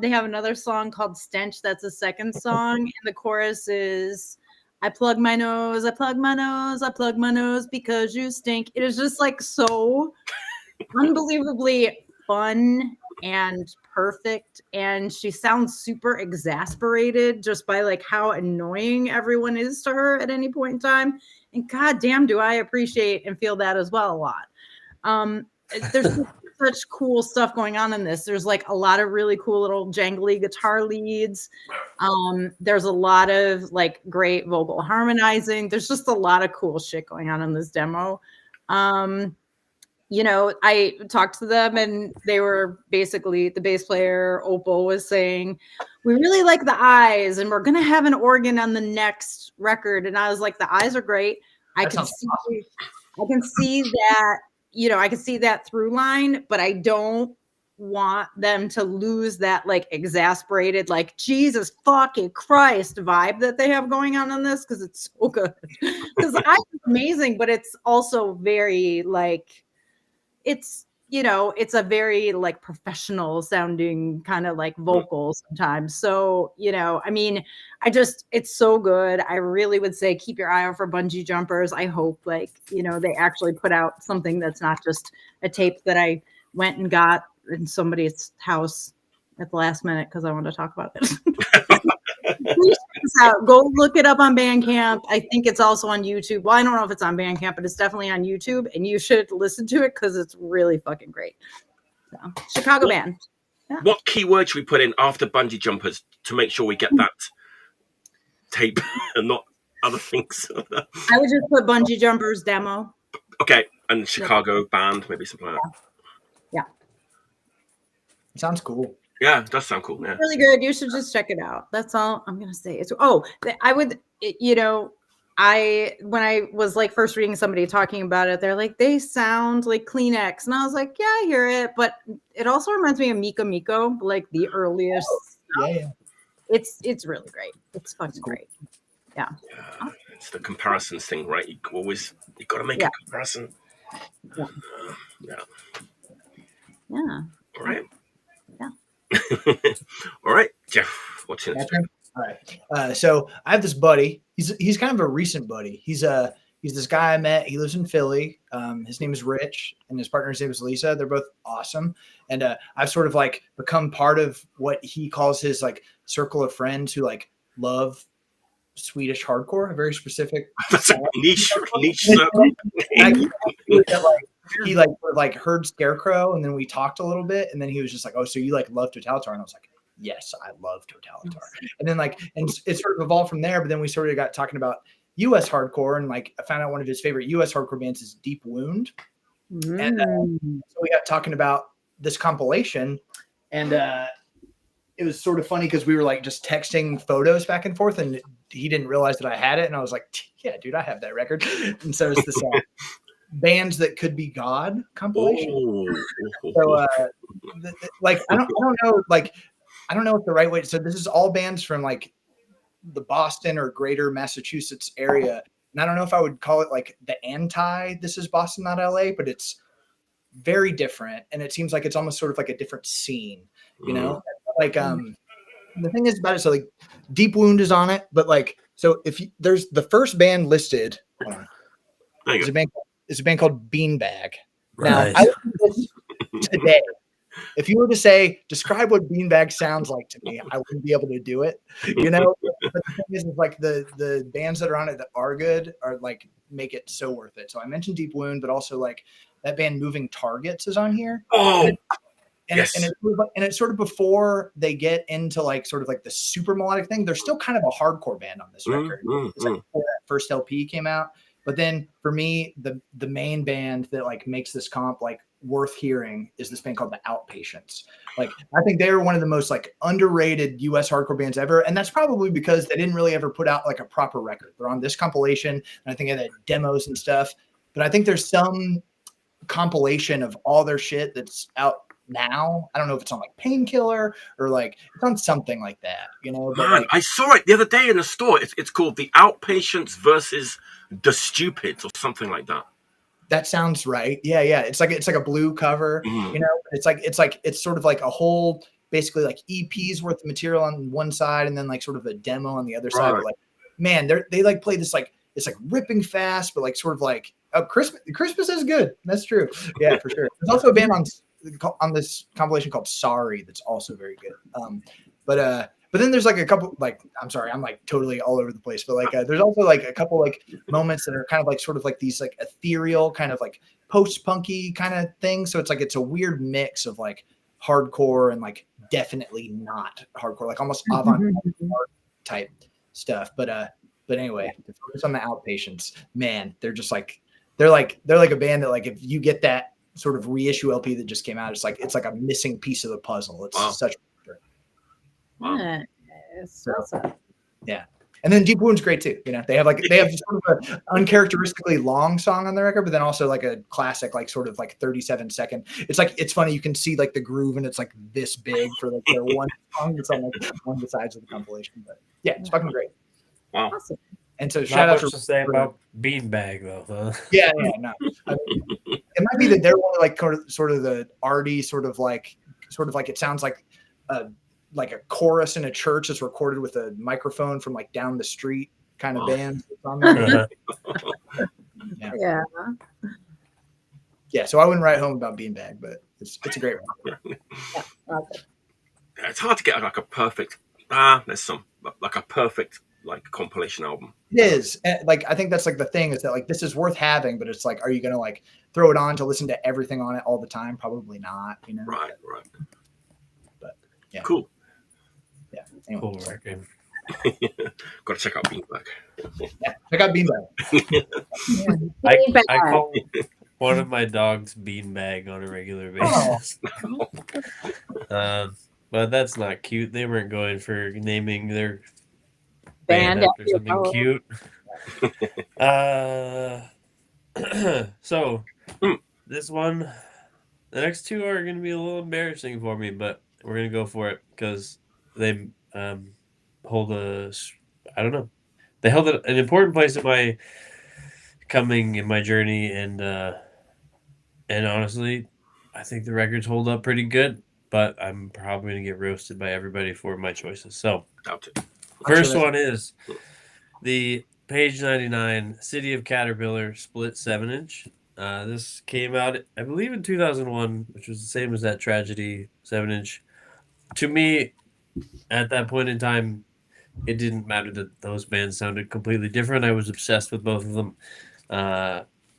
they have another song called Stench. That's a second song, and the chorus is, I plug my nose, I plug my nose, I plug my nose because you stink. It is just like so unbelievably fun and perfect. And she sounds super exasperated just by like how annoying everyone is to her at any point in time. And goddamn, do I appreciate and feel that as well a lot. There's such cool stuff going on in this. There's like a lot of really cool little jangly guitar leads. There's a lot of like great vocal harmonizing. There's just a lot of cool shit going on in this demo. I talked to them and they were basically, the bass player Opal was saying, we really like the eyes and we're going to have an organ on the next record. And I was like, the eyes are great. I can see that. I can see that through line, but I don't want them to lose that like exasperated, like Jesus fucking Christ vibe that they have going on in this, because it's so good. Because the eyes is amazing, but it's also very like, it's a very like professional sounding kind of like vocal sometimes. So, it's so good. I really would say keep your eye out for Bungee Jumpers. I hope they actually put out something that's not just a tape that I went and got in somebody's house at the last minute because I want to talk about it. Please check this out. Go look it up on Bandcamp. I think it's also on YouTube. Well, I don't know if it's on Bandcamp, but it's definitely on YouTube, and you should listen to it because it's really fucking great. So, Chicago band. Yeah. What keyword should we put in after Bungee Jumpers to make sure we get that tape and not other things? I would just put Bungee Jumpers demo. Okay, and Chicago band, maybe something like that. Yeah. It sounds cool. Yeah, it does sound cool. Yeah, really good. You should just check it out. That's all I'm gonna say. When I was like first reading somebody talking about it, they're like, they sound like Kleenex, and I was like, yeah, I hear it, but it also reminds me of Miko Miko, like the earliest. Yeah. It's really great. It's fucking great. Yeah. It's the comparisons thing, right? You got to make a comparison. Yeah. All right. Yeah. All right, Jeff, what's your next? All right. So I have this buddy. He's kind of a recent buddy. He's this guy I met. He lives in Philly. His name is Rich, and his partner's name is Lisa. They're both awesome. And I've sort of like become part of what he calls his like circle of friends who like love Swedish hardcore, a very specific. That's a niche circle. He like heard Scarecrow, and then we talked a little bit, and then he was just like, "Oh, so you like love Totalitarian?" And I was like, "Yes, I love Totalitarian." And then and it sort of evolved from there. But then we sort of got talking about U.S. hardcore, and like I found out one of his favorite U.S. hardcore bands is Deep Wound, and so we got talking about this compilation, and it was sort of funny because we were like just texting photos back and forth, and he didn't realize that I had it, and I was like, "Yeah, dude, I have that record." And so it's this. Bands That Could Be God compilation. So I don't know, I don't know what the right way. So this is all bands from like the Boston or greater Massachusetts area. And I don't know if I would call it like the anti This Is Boston, Not LA, but it's very different. And it seems like it's almost sort of like a different scene, the thing is about it. So like Deep Wound is on it, but so there's the first band listed. Hold on. It's a band called Beanbag. Right. Now, today, if you were to say, describe what Beanbag sounds like to me, I wouldn't be able to do it. the thing is like the bands that are on it that are good are like make it so worth it. So I mentioned Deep Wound, but also like that band Moving Targets is on here. Oh, and yes. It's sort of before they get into like sort of like the super melodic thing. They're still kind of a hardcore band on this record. It's like before that first LP came out. But then for me, the main band that like makes this comp like worth hearing is this band called the Outpatients. Like I think they're one of the most like underrated US hardcore bands ever. And that's probably because they didn't really ever put out like a proper record. They're on this compilation, and I think they had demos and stuff. But I think there's some compilation of all their shit that's out now. I don't know if it's on like Painkiller or like it's on something like that, you know. But Man, like, I saw it the other day in the store. It's called The Outpatients versus The Stupids or something like that. that sounds right. Yeah. It's like a blue cover, you know. It's sort of like a whole basically like EP's worth of material on one side and then like sort of a demo on the other side. But like, man, they like play this like it's like ripping fast, but like sort of like Christmas is good. That's true. Yeah, for sure. There's also a band on this compilation called Sorry that's also very good. But then there's like a couple like I'm sorry, I'm like totally all over the place. But like there's also like a couple like moments that are kind of like sort of like these like ethereal kind of like post-punky kind of thing. So it's a weird mix of like hardcore and like definitely not hardcore, like almost avant-garde type stuff. But anyway, to focus on the Outpatients, man, they're just like they're like a band that like if you get that sort of reissue LP that just came out, it's like a missing piece of the puzzle. It's such Yeah, it's awesome. yeah. And then Deep Wound's great too. You know, they have sort of an uncharacteristically long song on the record, but then also like a classic, like sort of like 37-second. It's funny. You can see like the groove and it's like this big for like their one song that's on like one of the sides of the compilation. But yeah, it's fucking great. Wow. Awesome. And so shout out to say about Beanbag though. Huh? Yeah, no. I mean, it might be that they're one of like sort of the arty sort of like it sounds like a chorus in a church that's recorded with a microphone from like down the street kind of band. On there. Yeah. So I wouldn't write home about Beanbag, but it's a great one. Yeah, awesome. It's hard to get like a perfect. There's some like a perfect like compilation album. It is. Like I think that's like the thing is that like this is worth having, but it's like, are you gonna like throw it on to listen to everything on it all the time? Probably not. You know. Right. But yeah. Cool. Yeah. Anyway. Cool record. Got to check out Beanbag. Yeah, check out Beanbag. I call one of my dogs Beanbag on a regular basis. But that's not cute. They weren't going for naming their band after something cute. So this one, the next two are going to be a little embarrassing for me, but we're going to go for it because they hold I don't know. They held an important place in my coming in my journey, and honestly, I think the records hold up pretty good, but I'm probably going to get roasted by everybody for my choices. So, first one is the Page 99 City of Caterpillar split 7-inch. This came out, I believe, in 2001, which was the same as that Tragedy 7-inch. To me, at that point in time, it didn't matter that those bands sounded completely different. I was obsessed with both of them.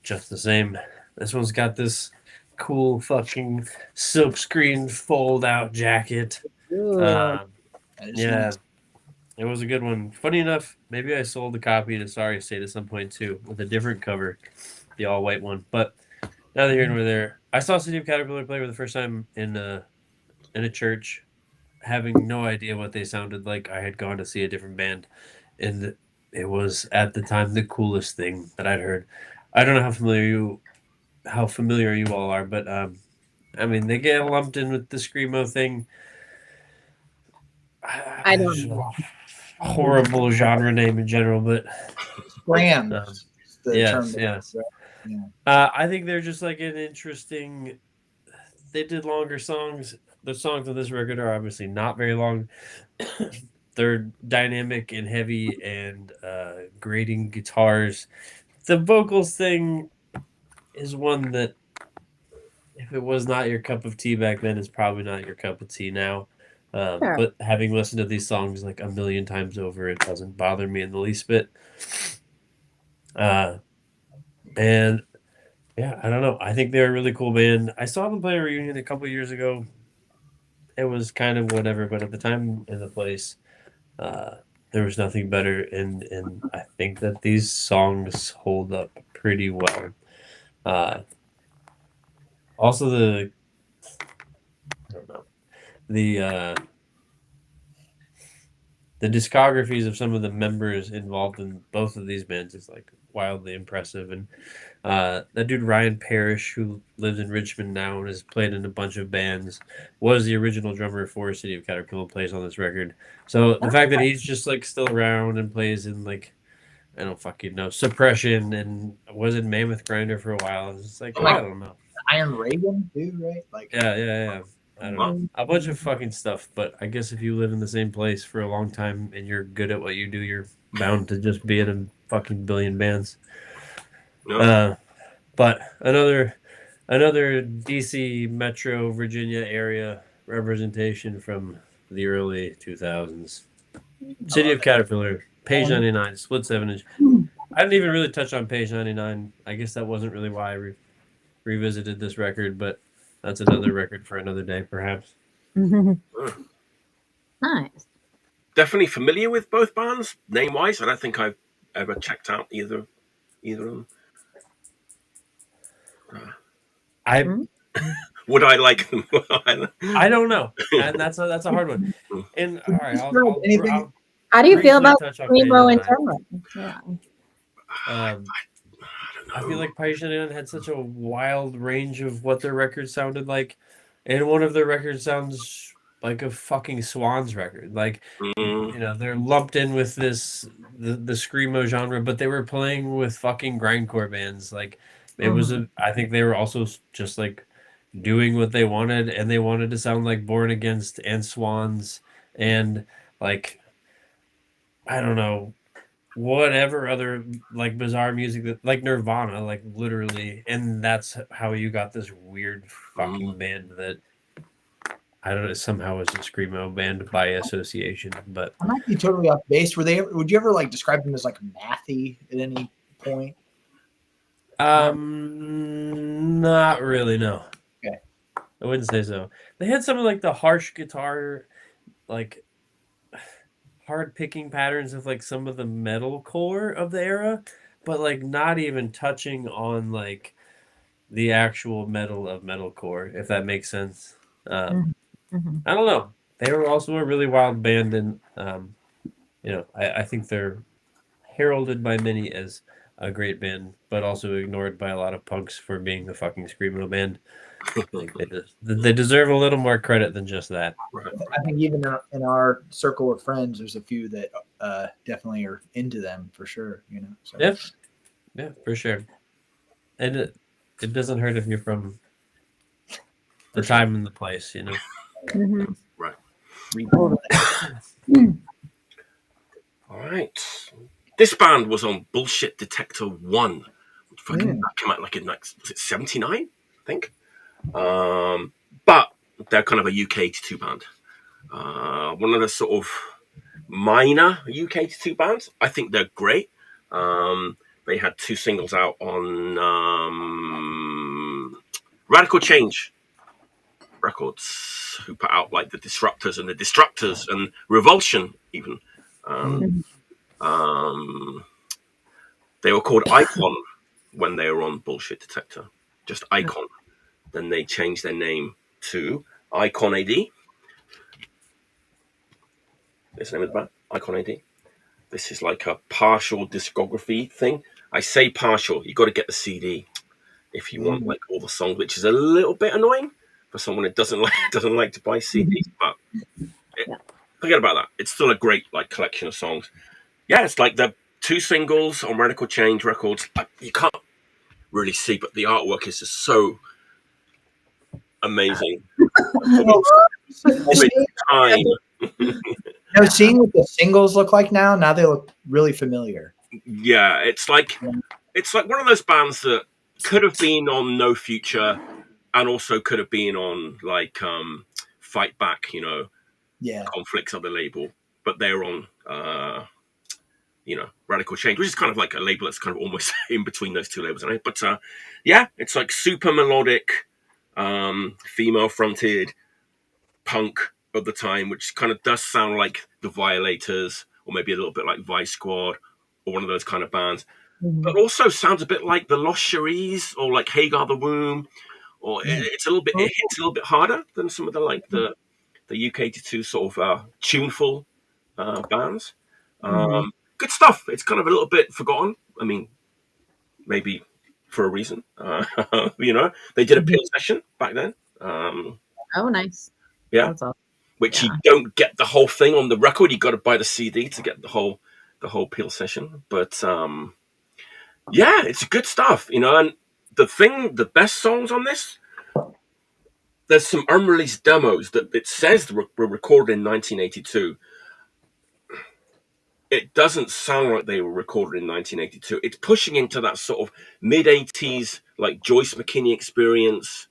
Just the same. This one's got this cool fucking silkscreen fold-out jacket. Yeah, it was a good one. Funny enough, maybe I sold a copy to Sorry State at some point too, with a different cover, the all-white one. But neither here nor there. I saw City of Caterpillar play for the first time in a church, having no idea what they sounded like. I had gone to see a different band, and it was at the time the coolest thing that I'd heard. I don't know how familiar you all are, but I mean, they get lumped in with the screamo thing. I don't know. Horrible genre name in general, but Scram. Yes. Yeah. I think they're just like an interesting. They did longer songs. The songs on this record are obviously not very long. They're dynamic and heavy and grating guitars. The vocals thing is one that, if it was not your cup of tea back then, is probably not your cup of tea now. Sure. But having listened to these songs like a million times over, it doesn't bother me in the least bit. And yeah, I don't know. I think they're a really cool band. I saw them play a reunion a couple years ago. It was kind of whatever, but at the time and the place, there was nothing better. And I think that these songs hold up pretty well. Also, I don't know, the discographies of some of the members involved in both of these bands is like wildly impressive. And that dude Ryan Parrish, who lives in Richmond now and has played in a bunch of bands, was the original drummer for City of Caterpillar, plays on this record. So the fact that he's just like still around and plays in like, I don't fucking know, Suppression and was in Mammoth Grinder for a while. It's like, I don't know. Iron Reagan, too, right? Like, Yeah. I don't know. A bunch of fucking stuff, but I guess if you live in the same place for a long time and you're good at what you do, you're bound to just be in a fucking billion bands. No. But another DC Metro Virginia area representation from the early 2000s. City of Caterpillar, Page 99, split 7-inch. I didn't even really touch on Page 99. I guess that wasn't really why I revisited this record, but that's another record for another day, perhaps. Nice. Definitely familiar with both bands, name-wise. I don't think I've ever checked out either of them. Would I like them? I don't know, and that's a hard one. And all right, I'll How do you feel about touch on Primo Page and 99. Timber? I I feel like Page 99 had such a wild range of what their records sounded like, and one of their records sounds like a fucking Swans record. Like, you know, they're lumped in with the screamo genre, but they were playing with fucking grindcore bands. Like, it was I think they were also just like doing what they wanted, and they wanted to sound like Born Against and Swans and like, I don't know, whatever other like bizarre music that, like Nirvana, like literally. And that's how you got this weird fucking band that I don't know, somehow is a screamo band by association. But I might be totally off base. Would you ever like describe them as like mathy at any point? not really, no. Okay. I wouldn't say so. They had some of like the harsh guitar, like hard picking patterns of like some of the metal core of the era, but like not even touching on like the actual metal of metalcore, if that makes sense. I don't know. They were also a really wild band, and you know, I think they're heralded by many as a great band, but also ignored by a lot of punks for being a fucking screamo band. Like they deserve a little more credit than just that. I think even in our circle of friends, there's a few that definitely are into them for sure. You know. So. Yeah, for sure. And it doesn't hurt if you're from the time and the place, you know. Right. All right. This band was on Bullshit Detector 1. Fucking came out like in like, was it 79? I think. But they're kind of a UK-82 band. One of the sort of minor UK-82 bands. I think they're great. They had 2 singles out on Radical Change Records, who put out like the Disruptors and the Destructors and Revulsion even. They were called Icon when they were on Bullshit Detector, just Icon. Then they changed their name to Icon AD. This name of the band, Icon AD. This is like a partial discography thing. I say partial, you got to get the CD if you want like all the songs, which is a little bit annoying for someone that doesn't like to buy CDs. But forget about that. It's still a great like collection of songs. Yeah, it's like the 2 singles on Radical Change Records. You can't really see, but the artwork is just so amazing. Time. Now, seeing what the singles look like now they look really familiar. Yeah, it's like one of those bands that could have been on No Future and also could have been on like Fight Back, you know. conflicts of the label, but they're on Radical Change, which is kind of like a label that's kind of almost in between those two labels, right? But it's like super melodic, female fronted punk of the time, which kind of does sound like the Violators, or maybe a little bit like Vice Squad, or one of those kind of bands, but also sounds a bit like the Lost Cherise or like Hagar the Womb, or it hits a little bit harder than some of the UK82 sort of tuneful bands. Good stuff. It's kind of a little bit forgotten. I mean, maybe for a reason. They did a peel session back then. Oh, nice. Yeah. That's awesome. Which you don't get the whole thing on the record. You got to buy the CD to get the whole peel session. But it's good stuff. And the best songs on this, there's some unreleased demos that it says were recorded in 1982. It doesn't sound like they were recorded in 1982. It's pushing into that sort of mid-80s, like Joyce McKinney experience,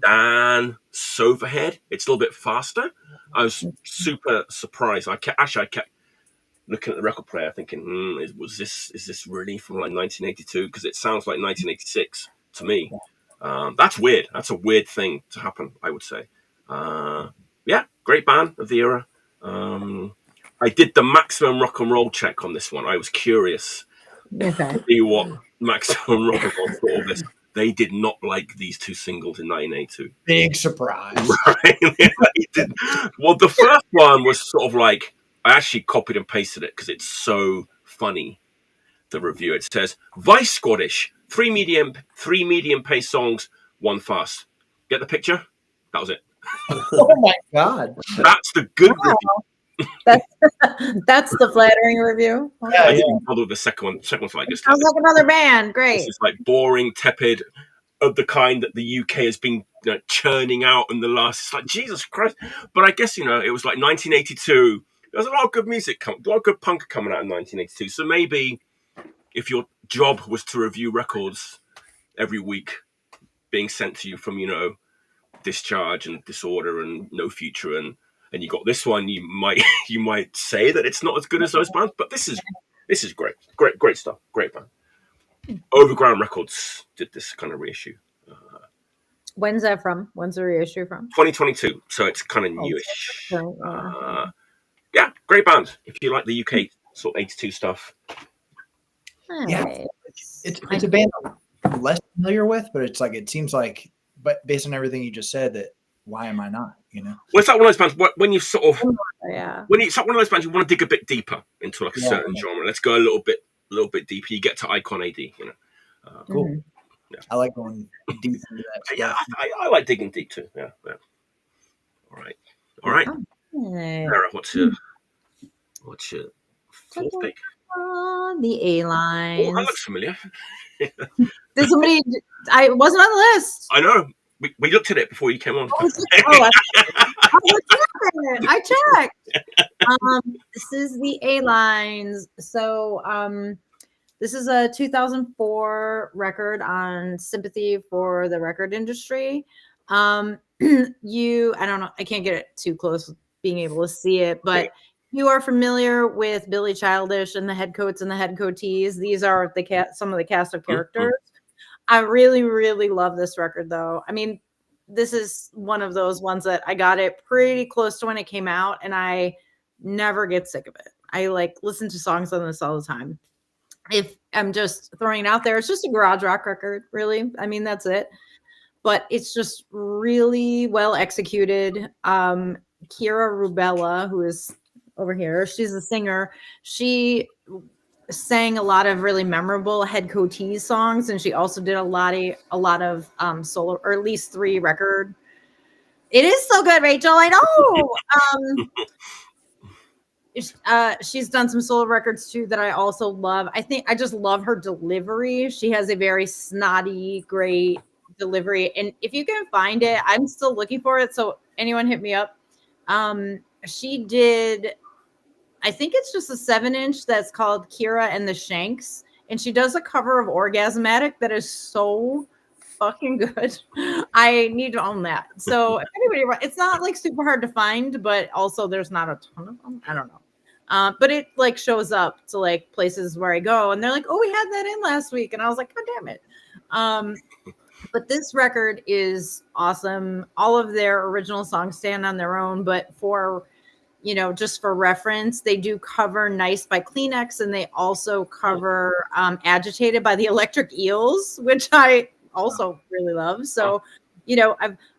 Dan, Sofahead. It's a little bit faster. I was super surprised. I kept looking at the record player thinking, is this really from like 1982? Because it sounds like 1986 to me. That's weird. That's a weird thing to happen, I would say. Great band of the era. I did the maximum rock and roll check on this one. I was curious to see what maximum rock and roll thought of this. They did not like these two singles in 1982. Big surprise. Right? They did. Well, the first one was sort of like, I actually copied and pasted it because it's so funny, the review. It says, Vice Squadish, 3 medium pace songs, 1 fast. Get the picture? That was it. Oh my God. That's the good review. That's the flattering review. Okay. I didn't bother with the second one. Second one's like this. Sounds like another band. Great. This is like boring, tepid, of the kind that the UK has been churning out in the last. It's like Jesus Christ. But I guess it was like 1982. There was a lot of good music, a lot of good punk coming out in 1982. So maybe if your job was to review records every week, being sent to you from Discharge and Disorder and No Future and you got this one, you might say that it's not as good as those bands, but this is great stuff, great band. Overground Records did this kind of reissue. When's that from? When's the reissue from? 2022, so it's kind of newish. Great band. If you like the UK sort of 82 stuff. Yeah, it's a band I'm less familiar with, but it's like it seems like, but based on everything you just said, that why am I not? Well, it's like one of those bands when you sort of when it's like one of those bands you want to dig a bit deeper into like a certain genre. Let's go a little bit deeper. You get to Icon AD, Cool. Yeah. I like going deep into that. Yeah, I like digging deep too. Yeah. All right. Sarah, what's your fourth pick? The A-Lines. Oh, that looks familiar. Did somebody? I wasn't on the list. I know. We looked at it before you came on. I checked. This is the A-Lines. So this is a 2004 record on Sympathy for the Record Industry. I don't know. I can't get it too close with being able to see it, but you are familiar with Billy Childish and the Headcoats and the Headcoatees. These are some of the cast of characters. I really, really love this record, though. I mean, this is one of those ones that I got it pretty close to when it came out, and I never get sick of it. I listen to songs on this all the time. If I'm just throwing it out there, it's just a garage rock record, really. I mean, that's it. But it's just really well executed. Kira Rubella, who is over here, she's a singer. She sang a lot of really memorable Headcoatees songs, and she also did a lot of solo, or at least 3 record. It is so good, Rachel. I know. She's done some solo records too that I also love. I just love her delivery. She has a very snotty, great delivery, and if you can find it, I'm still looking for it. So anyone hit me up. She did. I think it's just a 7-inch that's called Kira and the Shanks. And she does a cover of Orgasmatic that is so fucking good. I need to own that. So if anybody, it's not like super hard to find, but also there's not a ton of them. I don't know. But it like shows up to like places where I go, and they're like, "Oh, we had that in last week," and I was like, "God damn it!" But this record is awesome. All of their original songs stand on their own, but for just for reference, they do cover Nice by Kleenex, and they also cover Agitated by the Electric Eels, which I also really love. So,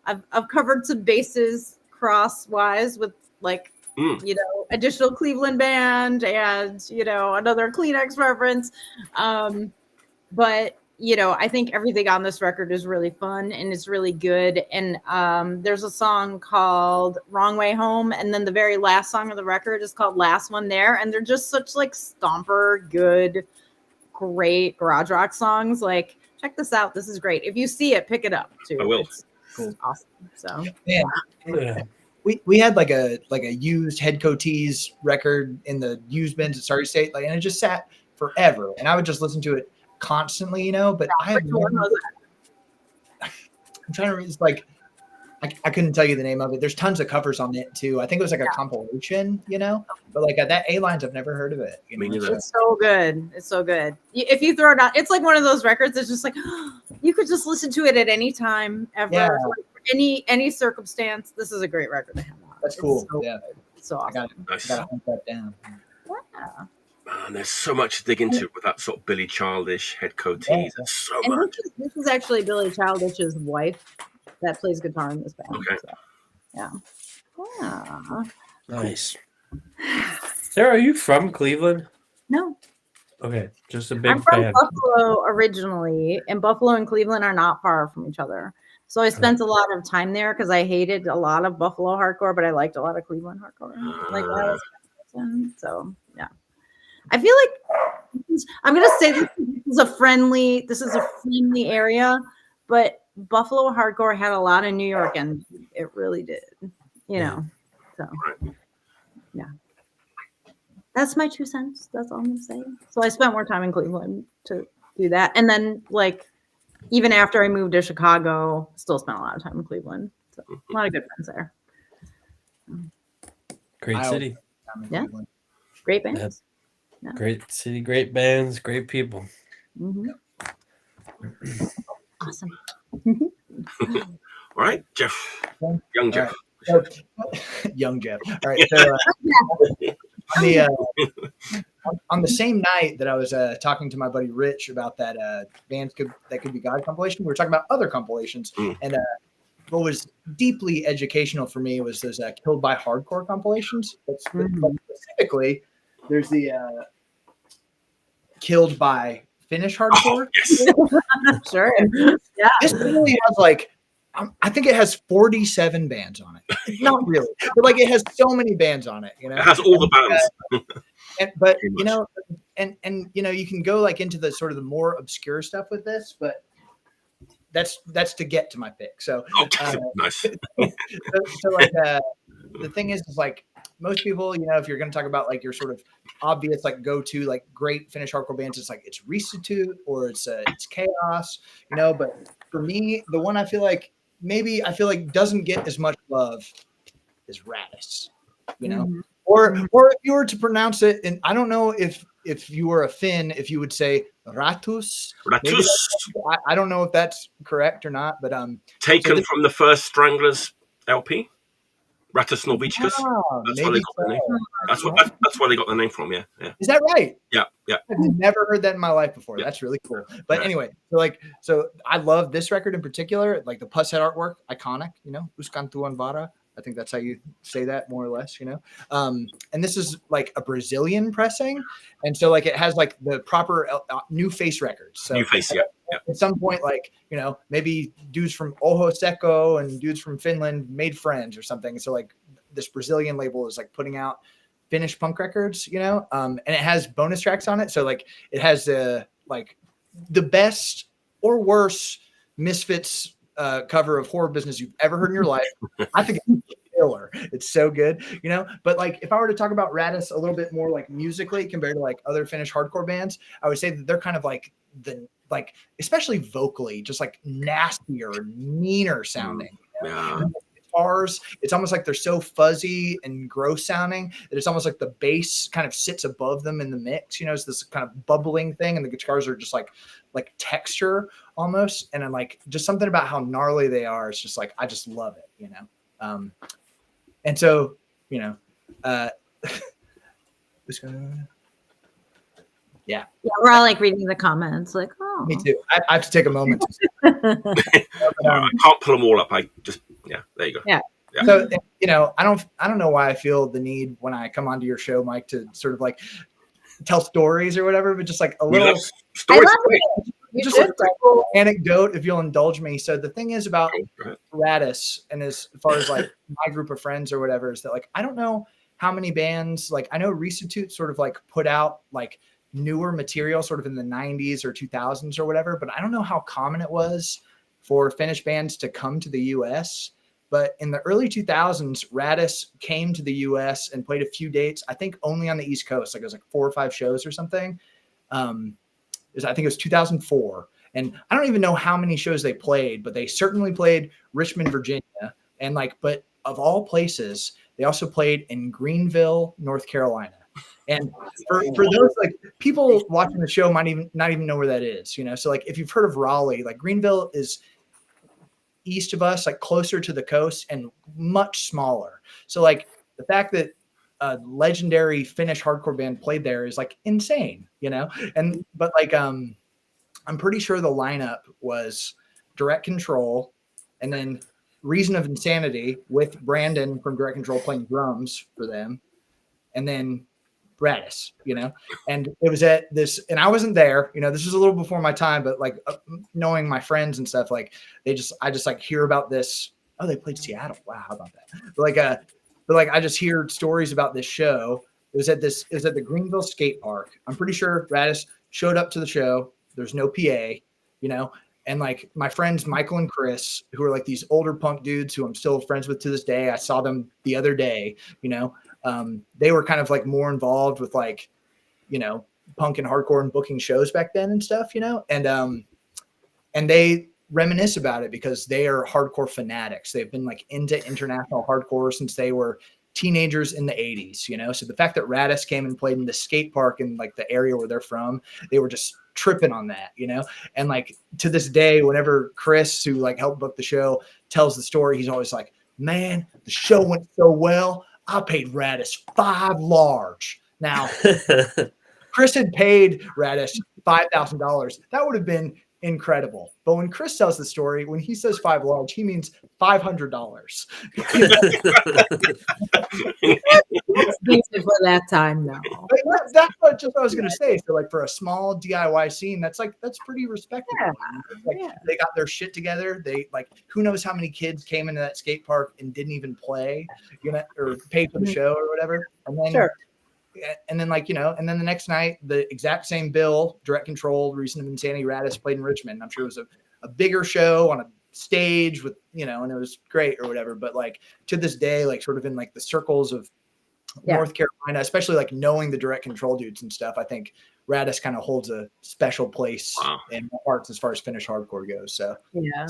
I've covered some bases crosswise with like, additional Cleveland band and, another Kleenex reference. But I think everything on this record is really fun and it's really good. And there's a song called Wrong Way Home. And then the very last song of the record is called Last One There. And they're just such like stomper, good, great garage rock songs. Like, check this out. This is great. If you see it, pick it up too. I will. It's cool. Awesome. So yeah. We had like a used Head Coatees record in the used bins at Surrey State, and it just sat forever. And I would just listen to it constantly, but I have I'm trying to read. It's like I couldn't tell you the name of it. There's tons of covers on it too. I think it was like a compilation, but like that A-Lines, I've never heard of it. It's so good. It's so good. If you throw it on, it's like one of those records that's just like you could just listen to it at any time ever, like, any circumstance. This is a great record to have on. That's cool. It's so awesome. I gotta hunt that down. Yeah. Man, there's so much to dig into with that sort of Billy Childish Head Coatees. There's so much. This is actually Billy Childish's wife that plays guitar in this band. Okay. So, yeah. Nice. Sarah, are you from Cleveland? No. Okay, just a big I'm from fan. Buffalo originally, and Buffalo and Cleveland are not far from each other. So I spent a lot of time there because I hated a lot of Buffalo hardcore, but I liked a lot of Cleveland hardcore. So yeah. I feel like I'm gonna say this is a friendly area, but Buffalo hardcore had a lot of New York, and it really did, So yeah, that's my 2 cents. That's all I'm gonna say. So I spent more time in Cleveland to do that, and then like even after I moved to Chicago, still spent a lot of time in Cleveland. So a lot of good friends there. Great city. Yeah, great bands. Yeah. Great city, great bands, great people. Mm-hmm. Awesome. All right, Jeff. Young Jeff. Young Jeff. All right. So on the same night that I was talking to my buddy Rich about that Bands That Could Be God compilation, we were talking about other compilations. And what was deeply educational for me was those Killed by Hardcore compilations. But specifically, there's the Killed by Finnish Hardcore. Sure. Yeah. This really has like, I think it has 47 bands on it. Not really, but like it has so many bands on it. It has all the bands. But you can go like into the sort of the more obscure stuff with this, but that's to get to my pick. So nice. so like the thing is like most people, if you're going to talk about like your sort of obvious like go-to like great Finnish hardcore bands, it's like it's Reissue or it's Chaos, But for me, the one I feel like doesn't get as much love is Ratus, Or if you were to pronounce it, and I don't know if you were a Finn, if you would say Ratus. I don't know if that's correct or not, but taken from the first Stranglers LP, Ratus Norvegicus. That's where they got the name. That's where they got the name from. Yeah. Is that right? Yeah. I've never heard that in my life before. Yeah. That's really cool. But anyway, so I love this record in particular. Like the Pushead artwork, iconic. Uskantuan Vara. I think that's how you say that, more or less, And this is like a Brazilian pressing, and so like it has like the proper New Face records. So New Face, yeah. At some point, like maybe dudes from Oho Seco and dudes from Finland made friends or something. So like this Brazilian label is like putting out Finnish punk records, and it has bonus tracks on it. So like it has like the best or worst Misfits cover of Horror Business you've ever heard in your life. I think it's killer. It's so good, But like, if I were to talk about Ratus a little bit more like musically compared to like other Finnish hardcore bands, I would say that they're kind of like like especially vocally, just like nastier and meaner sounding. You know? Yeah. And the guitars, it's almost like they're so fuzzy and gross sounding that it's almost like the bass kind of sits above them in the mix. It's this kind of bubbling thing, and the guitars are just like texture almost. And then like just something about how gnarly they are. It's just like I just love it, and so yeah, we're all like reading the comments, like, oh, me too. I have to take a moment. I can't pull them all up. I just there you go. Yeah. So I don't know why I feel the need when I come onto your show, Mike, to sort of like tell stories or whatever, but just like a little stories. Just like a little anecdote, if you'll indulge me. So the thing is about Ratus, and as far as like my group of friends or whatever, is that like I don't know how many bands, like I know Reissue sort of like put out like newer material sort of in the 90s or 2000s or whatever, but I don't know how common it was for Finnish bands to come to the US. But in the early 2000s, Ratus came to the US and played a few dates, I think only on the East Coast. Like it was like 4 or 5 shows or something. I think it was 2004. And I don't even know how many shows they played, but they certainly played Richmond, Virginia. And but of all places, they also played in Greenville, North Carolina. And for those like people watching the show might not even know where that is, So like if you've heard of Raleigh, like Greenville is east of us, like closer to the coast and much smaller. So like the fact that a legendary Finnish hardcore band played there is like insane, but like I'm pretty sure the lineup was Direct Control and then Reason of Insanity with Brandon from Direct Control playing drums for them, and then Ratus, and it was at this, and I wasn't there, this was a little before my time, but like knowing my friends and stuff, like I just like hear about this. Oh, they played Seattle. Wow. How about that? But I just hear stories about this show. It was at the Greenville skate park. I'm pretty sure Ratus showed up to the show. There's no PA, and like my friends, Michael and Chris, who are like these older punk dudes who I'm still friends with to this day. I saw them the other day, they were kind of like more involved with like, punk and hardcore and booking shows back then and stuff, and they reminisce about it because they are hardcore fanatics. They've been like into international hardcore since they were teenagers in the 80s, So the fact that Ratus came and played in the skate park in like the area where they're from, they were just tripping on that, and like to this day, whenever Chris, who like helped book the show, tells the story, he's always like, man, the show went so well. I paid Ratus $5 large. Now, Chris had paid Ratus $5,000. That would have been incredible. But when Chris tells the story, when he says $5 large, he means $500. It's decent for that time, though. That's what I was going to say. So, like for a small DIY scene, that's pretty respectable. Yeah. They got their shit together. They like who knows how many kids came into that skate park and didn't even play, or pay for the show or whatever. And then Sure. And then and then the next night, the exact same bill, Direct Control, Reason of Insanity, Ratus played in Richmond. I'm sure it was a bigger show on a stage with, and it was great or whatever. But like to this day, like sort of in like the circles of North Carolina, especially like knowing the Direct Control dudes and stuff, I think Ratus kind of holds a special place in my hearts as far as Finnish hardcore goes. So yeah.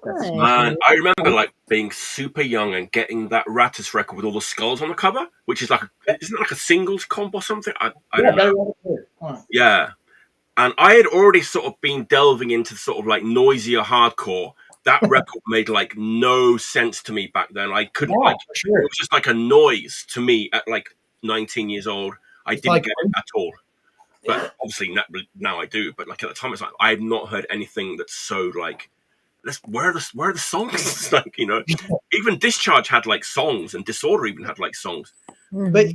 Man, I remember like being super young and getting that Ratus record with all the skulls on the cover, which is like isn't it like a singles comp or something? I don't know. Yeah, and I had already sort of been delving into sort of like noisier hardcore. That record made like no sense to me back then. I couldn't it was just like a noise to me at like 19 years old. I didn't get it at all. But obviously now I do. But like at the time, it's like I had not heard anything that's so like. Where are the songs? Like even Discharge had like songs, and Disorder even had like songs. But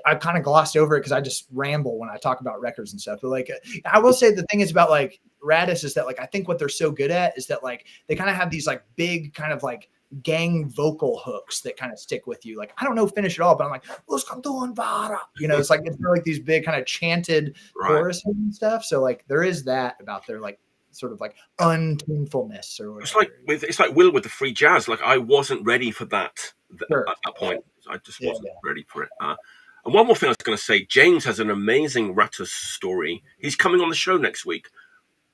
I kind of glossed over it because I just ramble when I talk about records and stuff. But like I will say the thing is about like Ratus is that like I think what they're so good at is that like they kind of have these like big kind of like gang vocal hooks that kind of stick with you. Like I don't know Finnish at all, but I'm like it's like these big kind of chanted choruses and stuff. So like there is that about their like sort of like untunefulness or whatever. It's like Will with the free jazz. Like I wasn't ready for that at that point. I just wasn't ready for it. And one more thing I was going to say, James has an amazing Ratus story. He's coming on the show next week.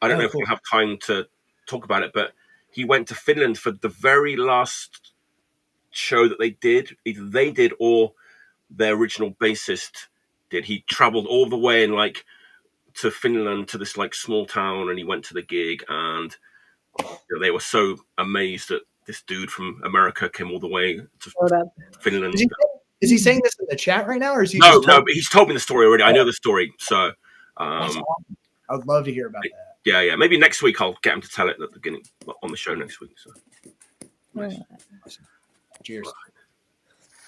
I don't know if we'll have time to talk about it, but he went to Finland for the very last show that they did. Either they did or their original bassist did. He traveled all the way and like to Finland, to this like small town, and he went to the gig, and they were so amazed that this dude from America came all the way to Finland. Is he saying this in the chat right now, or is he? No, but he's told me the story already. I know the story, so awesome. I would love to hear about that. Yeah. Maybe next week I'll get him to tell it at the beginning on the show next week. So, nice. Cheers.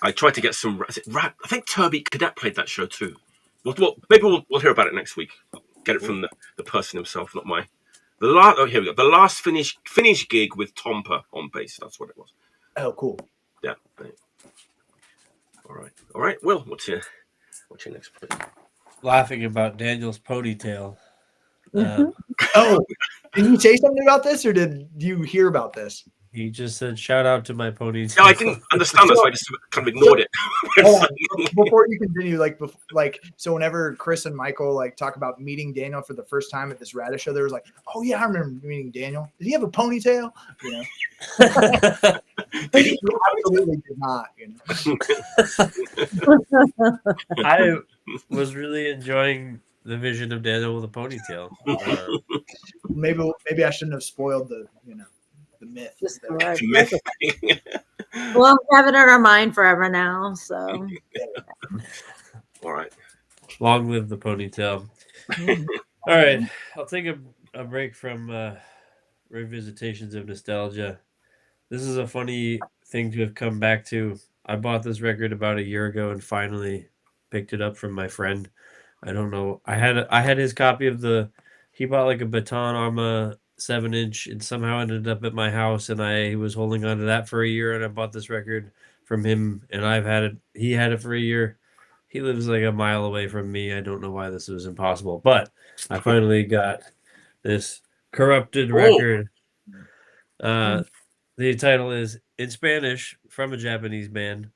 I tried to get some. I think Turby Cadet played that show too. Maybe we'll hear about it next week. Get it from the person himself, not my. Here we go. The last Finnish gig with Tompa on bass. That's what it was. Oh, cool. Yeah. All right. Will, what's your next play? Laughing about Daniel's ponytail. Oh, did you say something about this, or did you hear about this? He just said, "Shout out to my ponytail." Yeah, I didn't understand this. So I just kind of ignored it. Hold on. Before you continue, so whenever Chris and Michael like talk about meeting Daniel for the first time at this Ratus show, there was like, "Oh yeah, I remember meeting Daniel. Did he have a ponytail?" You know, he absolutely did not. You know, I was really enjoying the vision of Daniel with a ponytail. Maybe I shouldn't have spoiled the myth. We'll have it in our mind forever now. So, all right. Long live the ponytail. All right, I'll take a break from revisitations of nostalgia. This is a funny thing to have come back to. I bought this record about a year ago and finally picked it up from my friend. I don't know. I had his copy of he bought like a Baton Arma 7-inch and somehow ended up at my house, and I was holding on to that for a year, and I bought this record from him, and I've had it. He had it for a year. He lives like a mile away from me. I don't know why this was impossible, but I finally got this corrupted record. The title is in Spanish from a Japanese band.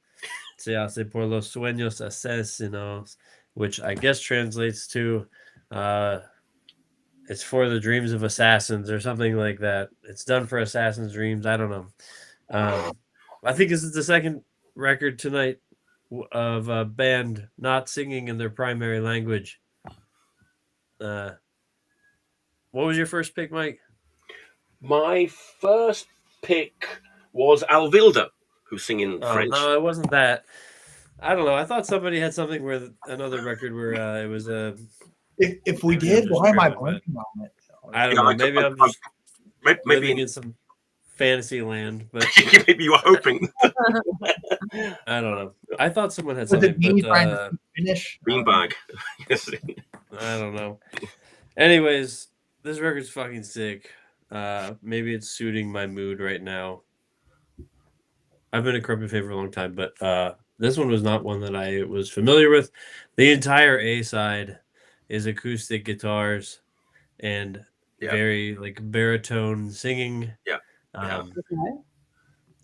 Se hace por los sueños asesinos, which I guess translates to it's for the dreams of assassins or something like that. It's done for assassins' dreams. I don't know. I think this is the second record tonight of a band not singing in their primary language. What was your first pick, Mike? My first pick was Alvilda, who's singing French. No, it wasn't that. I don't know. I thought somebody had something where another record where it was a. If we did, why am I blanking on it? I don't know. Maybe I'm just living in some fantasy land, but maybe you were hoping. I don't know. I thought someone had something. Beanbag. I don't know. Anyways, this record's fucking sick. Maybe it's suiting my mood right now. I've been a Corrupted Fate for a long time, but this one was not one that I was familiar with. The entire A side is acoustic guitars and very like baritone singing.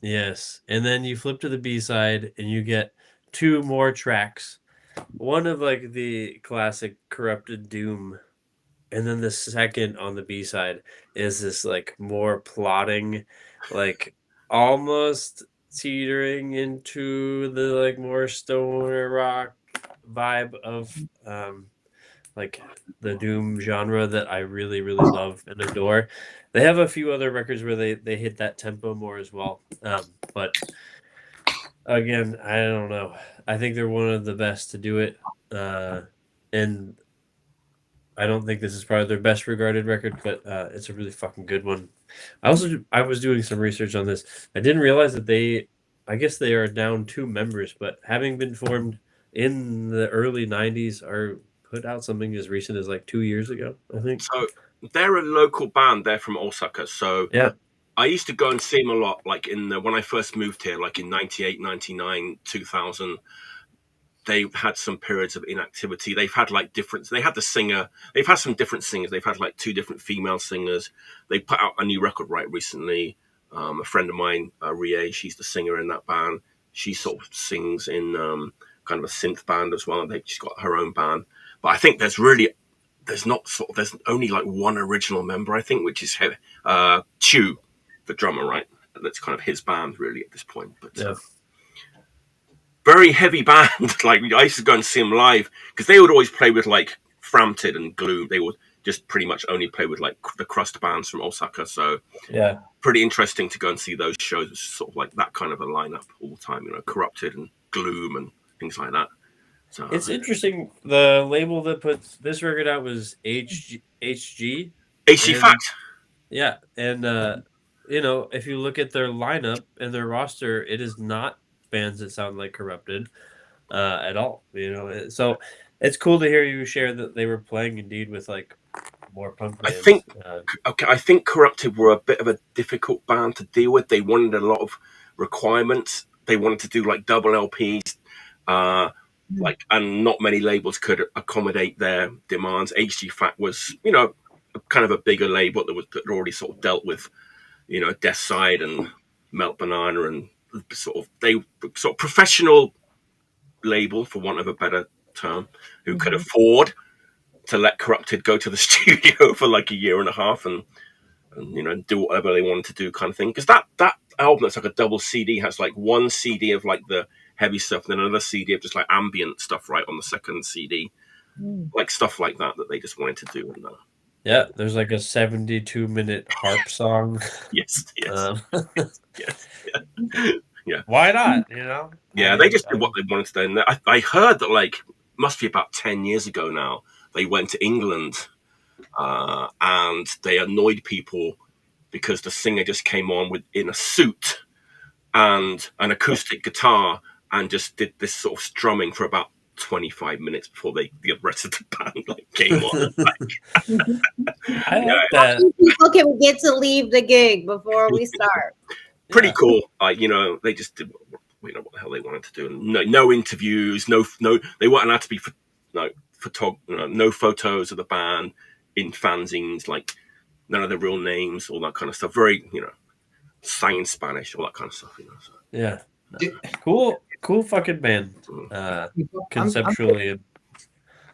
Yes. And then you flip to the B side and you get two more tracks. One of like the classic Corrupted Doom. And then the second on the B side is this like more plotting, like almost teetering into the like more stoner rock vibe of like the Doom genre that I really, really love and adore. They have a few other records where they hit that tempo more as well. But again, I don't know. I think they're one of the best to do it. And I don't think this is probably their best regarded record, but it's a really fucking good one. I was doing some research on this. I didn't realize that I guess they are down 2 members, but having been formed in the early 90s are put out something as recent as like 2 years ago, I think. So they're a local band. They're from Osaka. So yeah, I used to go and see them a lot, like when I first moved here, like in 98, 99, 2000. They've had some periods of inactivity. They've had like they had the singer. They've had some different singers. They've had like 2 different female singers. They put out a new record right recently. A friend of mine, Rie, she's the singer in that band. She sort of sings in kind of a synth band as well. She's got her own band, but I think there's only like one original member, I think, which is Chu, the drummer, right? That's kind of his band really at this point. But very heavy band. Like I used to go and see them live because they would always play with like Framted and Gloom. They would just pretty much only play with like the crust bands from Osaka. So yeah, pretty interesting to go and see those shows. It's sort of like that kind of a lineup all the time, Corrupted and Gloom and things like that. So it's interesting. The label that puts this record out was HG. HG Fact. Yeah, and if you look at their lineup and their roster, it is not bands that sound like Corrupted at all. So it's cool to hear you share that they were playing indeed with like more punk bands. I think Corrupted were a bit of a difficult band to deal with. They wanted a lot of requirements. They wanted to do like double LPs, and not many labels could accommodate their demands. HG Fact was, kind of a bigger label that already sort of dealt with, Death Side and Melt Banana and sort of professional label, for want of a better term, who could afford to let Corrupted go to the studio for like a year and a half and do whatever they wanted to do, kind of thing. Because that album that's like a double CD has like one CD of like the heavy stuff and then another CD of just like ambient stuff right on the second CD, like stuff like that they just wanted to do. And yeah, there's like a 72-minute harp song. Yes. Yeah. Why not? Yeah, they just did what they wanted to do. And I heard that like must be about 10 years ago now. They went to England and they annoyed people because the singer just came on in a suit and an acoustic guitar and just did this sort of strumming for about 25 minutes before the rest of the band came on. I like that. People can get to leave the gig before we start. Pretty cool. They just did what the hell they wanted to do. No interviews. No. They weren't allowed to be no photos of the band in fanzines. Like none of the real names, all that kind of stuff. Very sang in Spanish, all that kind of stuff. So. Yeah. Cool fucking band. Conceptually,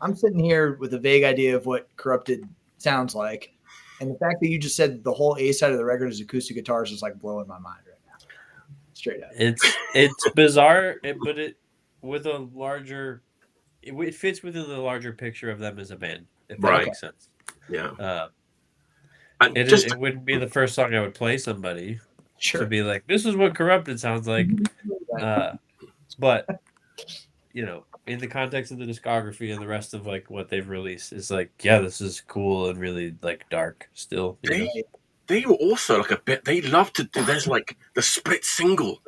I'm sitting here with a vague idea of what Corrupted sounds like, and the fact that you just said the whole A side of the record is acoustic guitars is like blowing my mind right now. Straight up, it's bizarre, but it fits within the larger picture of them as a band. If that makes sense. Yeah. It wouldn't be the first song I would play somebody to be like, this is what Corrupted sounds like. But in the context of the discography and the rest of like what they've released, is like, yeah, this is cool and really like dark still. They were also like a bit. They love to do. There's like the split single.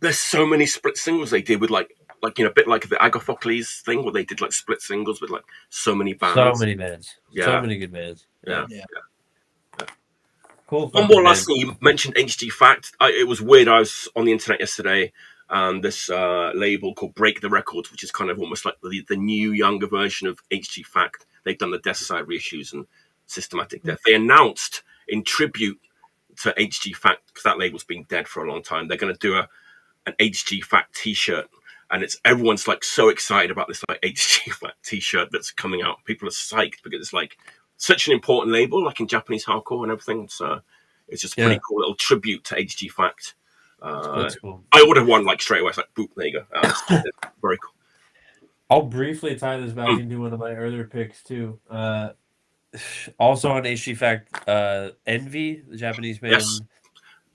There's so many split singles they did with a bit like the Agathocles thing where they did like split singles with like so many bands. So many bands. Yeah. So many good bands. Yeah. Cool. One more last thing. You mentioned HG Fact. It was weird. I was on the internet yesterday. This label called Break the Records, which is kind of almost like the new younger version of HG Fact. They've done the Death Side reissues and Systematic Death. They announced in tribute to HG Fact, because that label's been dead for a long time, they're going to do an HG Fact t-shirt, and everyone's like so excited about this like HG Fact t-shirt that's coming out. People are psyched because it's like such an important label, like in Japanese hardcore and everything. So it's just a pretty cool little tribute to HG Fact. That's cool. I would have won like straight away. It's like, boop, there you go. Very cool. I'll briefly tie this back into one of my earlier picks too. Also on HG Fact, Envy, the Japanese band,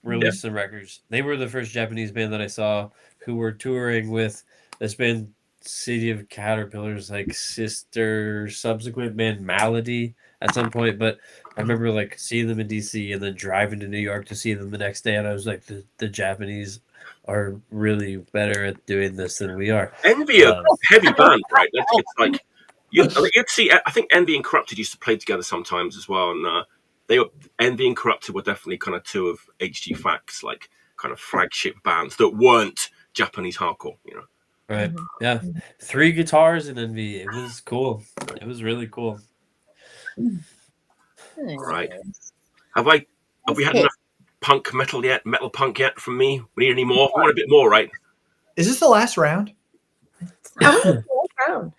released some records. They were the first Japanese band that I saw who were touring with this band, City of Caterpillars, like sister subsequent band Malady at some point. But I remember like seeing them in DC and then driving to New York to see them the next day, and I was like, the Japanese are really better at doing this than we are. Envy, a heavy band, right? It's like you'd see. I think Envy and Corrupted used to play together sometimes as well, and Envy and Corrupted were definitely kind of two of HG Fact's like kind of flagship bands that weren't Japanese hardcore, Right. Yeah. 3 guitars in Envy. It was cool. It was really cool. Right. Have we had enough punk metal yet? Metal punk yet from me? We need any more? We want a bit more, right? Is this the last round? How was it round?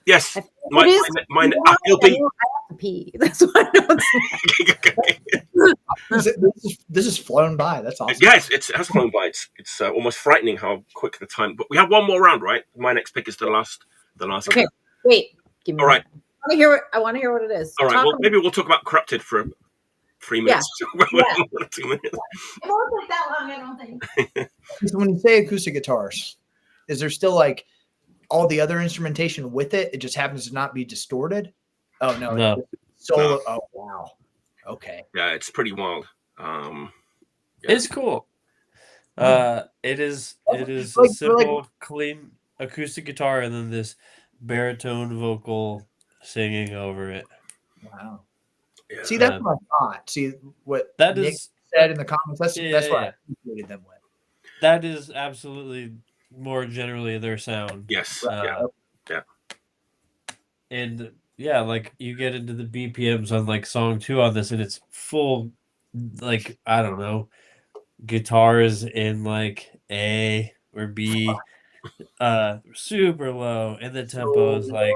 Yes, It mine. is It'll be. I have to pee. That's what I know. This is flown by. That's awesome. Yes, it has flown by. It's almost frightening how quick the time. But we have one more round, right? My next pick is the last. Okay, wait. Give me. All right. I want to hear what it is. All right. Well, maybe we'll talk about Corrupted for 3 minutes. Yeah. 2 minutes. It won't take that long, I don't think. So when you say acoustic guitars, is there still like all the other instrumentation with it? It just happens to not be distorted. Oh no. Solo. Oh wow. Okay. Yeah, it's pretty wild. It's cool. It is a simple, clean acoustic guitar, and then this baritone vocal singing over it. Wow. Yeah. See, that's what I thought. See what that Nick is said in the comments. That's what I appreciated them with. That is absolutely more generally their sound. Yes. Yeah. And yeah, like you get into the BPMs on like song 2 on this, and it's full, like I don't know, guitars in like A or B, super low, and the tempo is like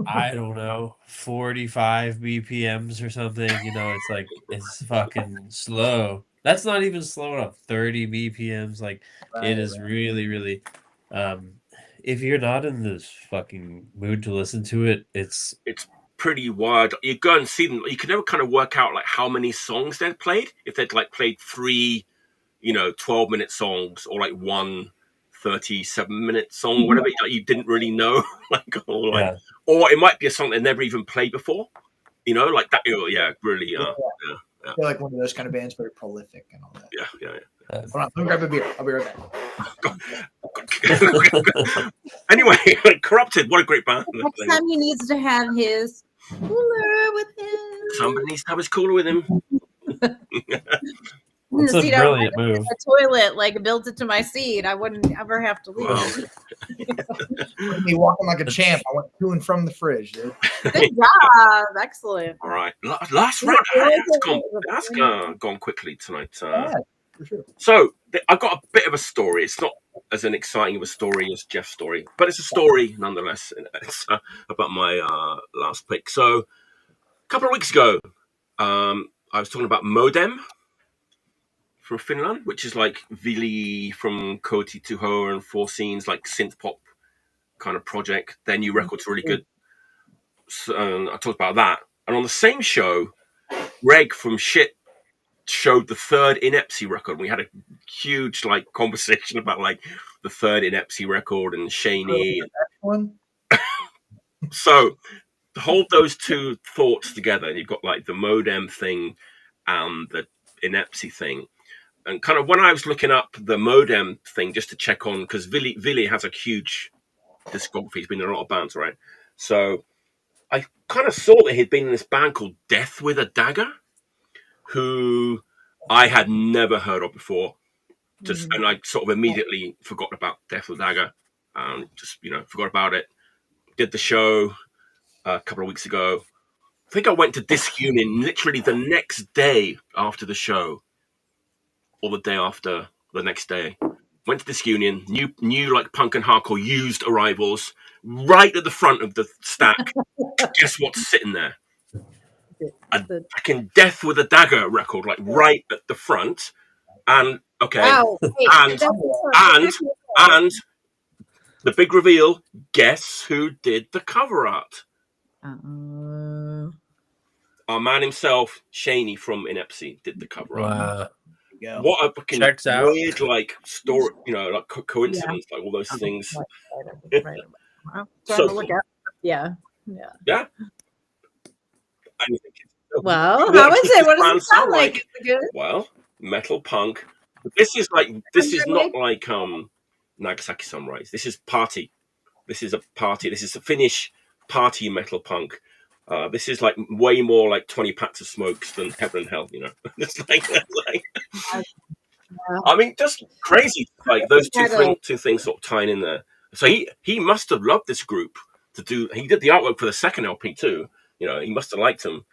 I don't know, 45 BPMs or something. You know, it's like it's fucking slow. That's not even slow enough. 30 BPMs, like it is really, really. If you're not in this fucking mood to listen to it, it's pretty wild. You go and see them. You can never kind of work out like how many songs they'd played. If they'd like played 3, 12-minute songs, or like one 37-minute song, whatever. Like, you didn't really know, or it might be a song they never even played before. Like that. Yeah, really. I feel like one of those kind of bands, very prolific and all that. Yeah. Hold on, let me grab a beer. I'll be right back. Anyway, Corrupted, what a great band. Next time he needs to have his cooler with him. Somebody needs to have his cooler with him. It's a brilliant move. A toilet, like built it to my seat. I wouldn't ever have to leave. Wow. Me walking like a champ. I went to and from the fridge, dude. Good job. Excellent. All right. Last round. That's gone quickly tonight. Yeah, for sure. So I've got a bit of a story. It's not as an exciting of a story as Jeff's story, but it's a story nonetheless. It's about my last pick. So a couple of weeks ago, I was talking about Modem from Finland, which is like Vili from Koti Tuho and Four Scenes, like synth pop kind of project. Their new record's really good. So, I talked about that. And on the same show, Greg from Shit showed the third Inepsy record. We had a huge conversation about the third Inepsy record and Shaney. One. So hold those two thoughts together, and you've got the Modem thing and the Inepsy thing. And kind of when I was looking up the Modem thing just to check on, because Vili has a huge discography. He's been in a lot of bands, right? So I kind of saw that he'd been in this band called Death with a Dagger, who I had never heard of before. And I sort of immediately forgot about Death with a Dagger, and just forgot about it. Did the show a couple of weeks ago. I think I went to Disc Union literally the next day after the show, or the day after, the next day. Went to Disc Union, new punk and hardcore used arrivals, right at the front of the stack. Guess what's sitting there? A fucking Death with a Dagger record, right at the front. And wow. and the big reveal, guess who did the cover art? Our man himself, Shaney from Inepsy, did the cover art. What a fucking weird story, coincidence, all those things. Right. So to look at. Yeah. Well, how is it? What does it sound like? Is it good? Well, metal punk. This is not like Nagasaki Sunrise. This is party. This is a party. This is a Finnish party metal punk. This is way more 20 packs of smokes than Heaven and Hell, It's I mean, just crazy. Those two things sort of tying in there. So he must have loved this group to do. He did the artwork for the second LP too. He must have liked them.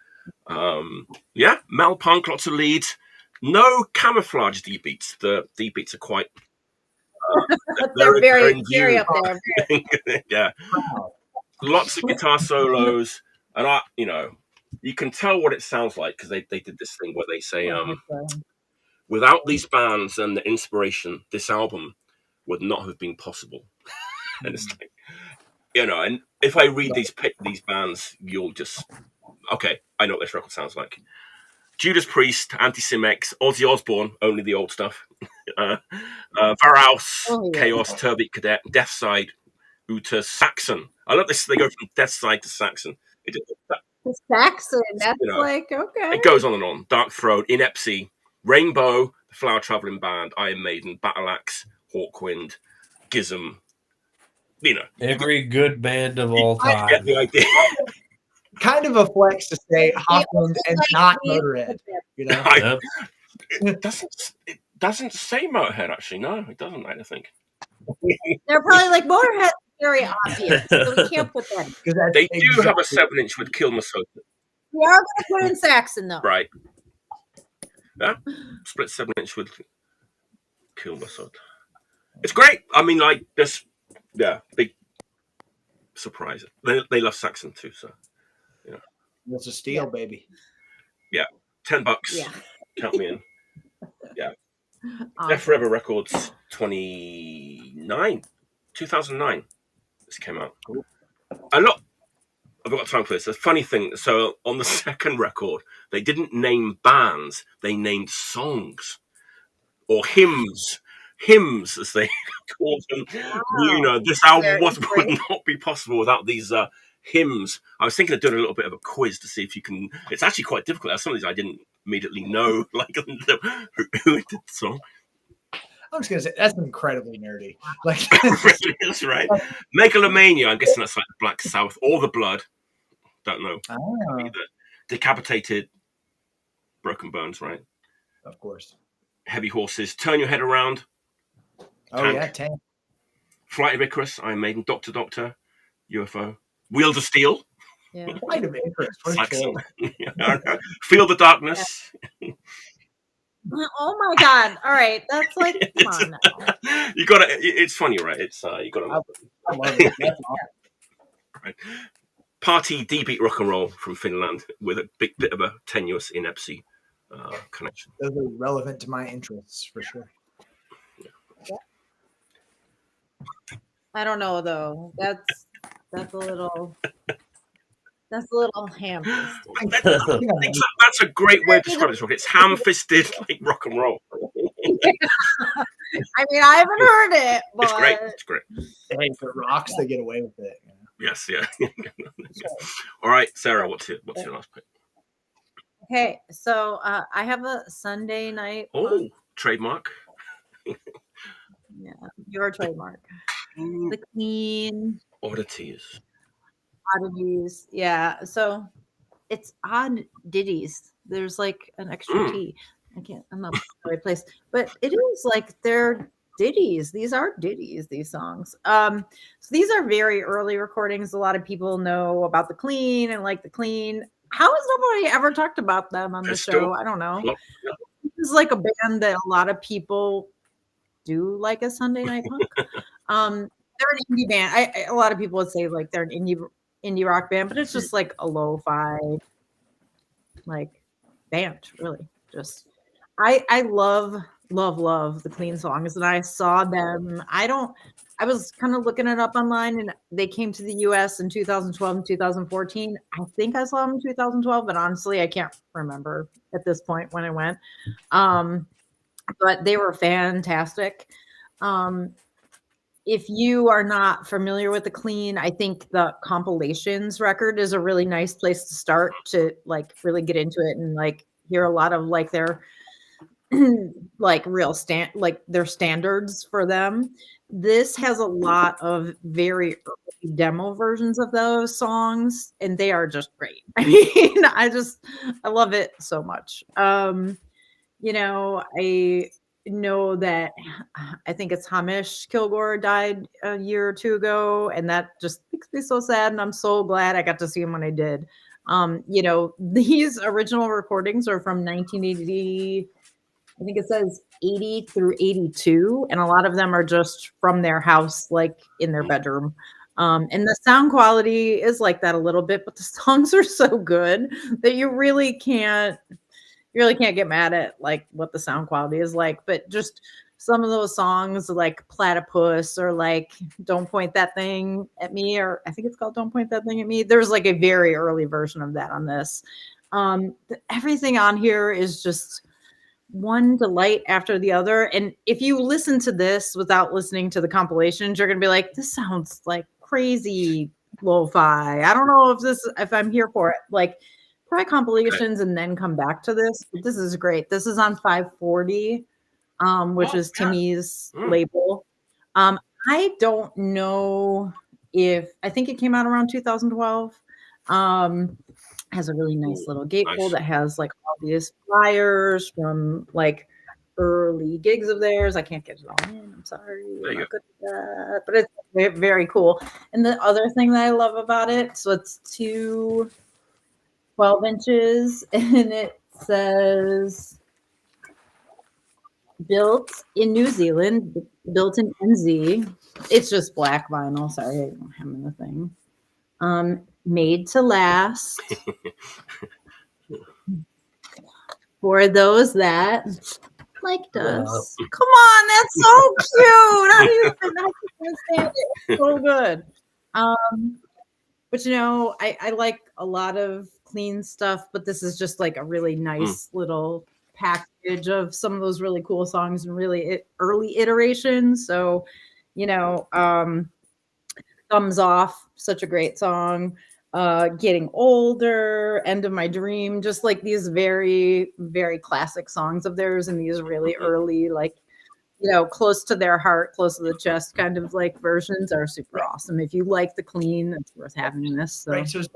Mel punk, lots of leads. No camouflage D beats. The D beats are quite They're very, in very view. up there. Yeah, Wow. lots of guitar solos, and you can tell what it sounds like because they did this thing where they say, without these bands and the inspiration, this album would not have been possible. And it's like, and if I read these bands, you'll just, okay, I know what this record sounds like. Judas Priest, Anti-Semics, Ozzy Osbourne, only the old stuff. Varaus, Chaos, Turbid Cadet, Death Side, Uta, Saxon. I love this. They go from Death Side to Saxon. Saxon, that's like, okay. It goes on and on. Dark Throne, Inepsy, Rainbow, The Flower Traveling Band, Iron Maiden, Battle Axe, Hawkwind, Gizm. Every good band of all You time. get the idea. Kind of a flex to say Hawkwind and not Motorhead. It doesn't say Motorhead, actually. No, it doesn't, I don't think. They're probably like, Motorhead very obvious, so we can't put that in. They do have a 7-inch with Kill Minnesota. We are going to put in Saxon, though. Right. Yeah. Split 7-inch with Kill Minnesota. It's great. I mean, like, this, big surprise. They love Saxon too, so, It's a steal, baby. Yeah. $10. Yeah. Count me in. Yeah. Awesome. Death Forever Records 2009. This came out. I've got time for this. A funny thing. So on the second record, they didn't name bands. They named songs or hymns. Hymns, as they called them. Wow. This album would not be possible without these hymns. I was thinking of doing a little bit of a quiz to see if you can. It's actually quite difficult. Some of these I didn't immediately know, like who did the song. I'm just gonna say that's incredibly nerdy. Like That's right. Megalomania. I'm guessing that's like the Black Sabbath or the Blood. Don't know. Either. Decapitated, Broken Bones. Right. Of course. Heavy Horses. Turn Your Head Around. Tank. Flight of Icarus. Iron Maiden. Doctor, UFO. Wheels of Steel. Yeah. Flight of Icarus. Saxon. Feel the Darkness. Oh my God! All right, that's like, come on now. You got to. It's funny, right? It's you got to. I love it. That's awesome. Right. Party D-beat rock and roll from Finland with a big bit of a tenuous Inepsy connection. Those are relevant to my interests for sure. I don't know though. That's a little. That's a little ham-fisted. That's a great way to describe this rock. It's ham-fisted like rock and roll. I mean, I haven't heard it, but It's great. It's great. Hey, if it rocks, they get away with it. Yes, yeah. All right, Sarah, what's your last pick? Okay, so I have a Sunday night. Oh, trademark. Yeah, your trademark. The Clean. Oddities. Yeah, so it's odd ditties. There's like an extra T. I'm not in the right place, but it is like they're ditties. These are ditties, these songs. So these are very early recordings. A lot of people know about the Clean and like the Clean. How has nobody ever talked about them on the show? I don't know. This is like a band that a lot of people do like a Sunday night punk. They're an indie band. A lot of people would say like they're an indie rock band, but it's just like a lo-fi like band, really. Just I love the Clean songs, and I saw them. I was kind of looking it up online, and they came to the US in 2012 and 2014. I think I saw them in 2012, but honestly I can't remember at this point when I went. But they were fantastic. If you are not familiar with the Clean, I think the Compilations record is a really nice place to start to like really get into it and like hear a lot of like their like real their standards for them. This has a lot of very early demo versions of those songs, and they are just great. I mean, I love it so much. I know that I think it's Hamish Kilgore died a year or two ago, and that just makes me so sad, and I'm so glad I got to see him when I did. These original recordings are from 1980 I think it says 80 through 82, and a lot of them are just from their house, like in their bedroom. And the sound quality is like that a little bit, but the songs are so good that you really can't get mad at like what the sound quality is like. But just some of those songs like Platypus or like Don't Point That Thing at Me, or I think it's called Don't Point That Thing at Me. There's like a very early version of that on this. Everything on here is just one delight after the other. And if you listen to this without listening to the compilations, you're gonna be like, this sounds like crazy lo-fi. I don't know if I'm here for it. Like, try compilations and then come back to this. But this is great. This is on 540, which is Timmy's label. I don't know I think it came out around 2012. Has a really nice little gatefold that has like all these flyers from like early gigs of theirs. I can't get it all in. I'm sorry. I'm not good at that. But it's very, very cool. And the other thing that I love about it, so it's 2 12 inches, and it says built in New Zealand, built in NZ. It's just black vinyl. Sorry, I don't have anything. Made to last. For those that liked us. Come on, that's so cute. How do you understand it? It's so good. But you know, I like a lot of clean stuff, but this is just like a really nice little package of some of those really cool songs and really early iterations. So, you know, Thumbs Off, such a great song. Getting Older, End of My Dream, just like these very, very classic songs of theirs, and these really early, like, you know, close to their heart, close to the chest kind of like versions are super awesome. If you like the clean, it's worth having this. So. Right. So is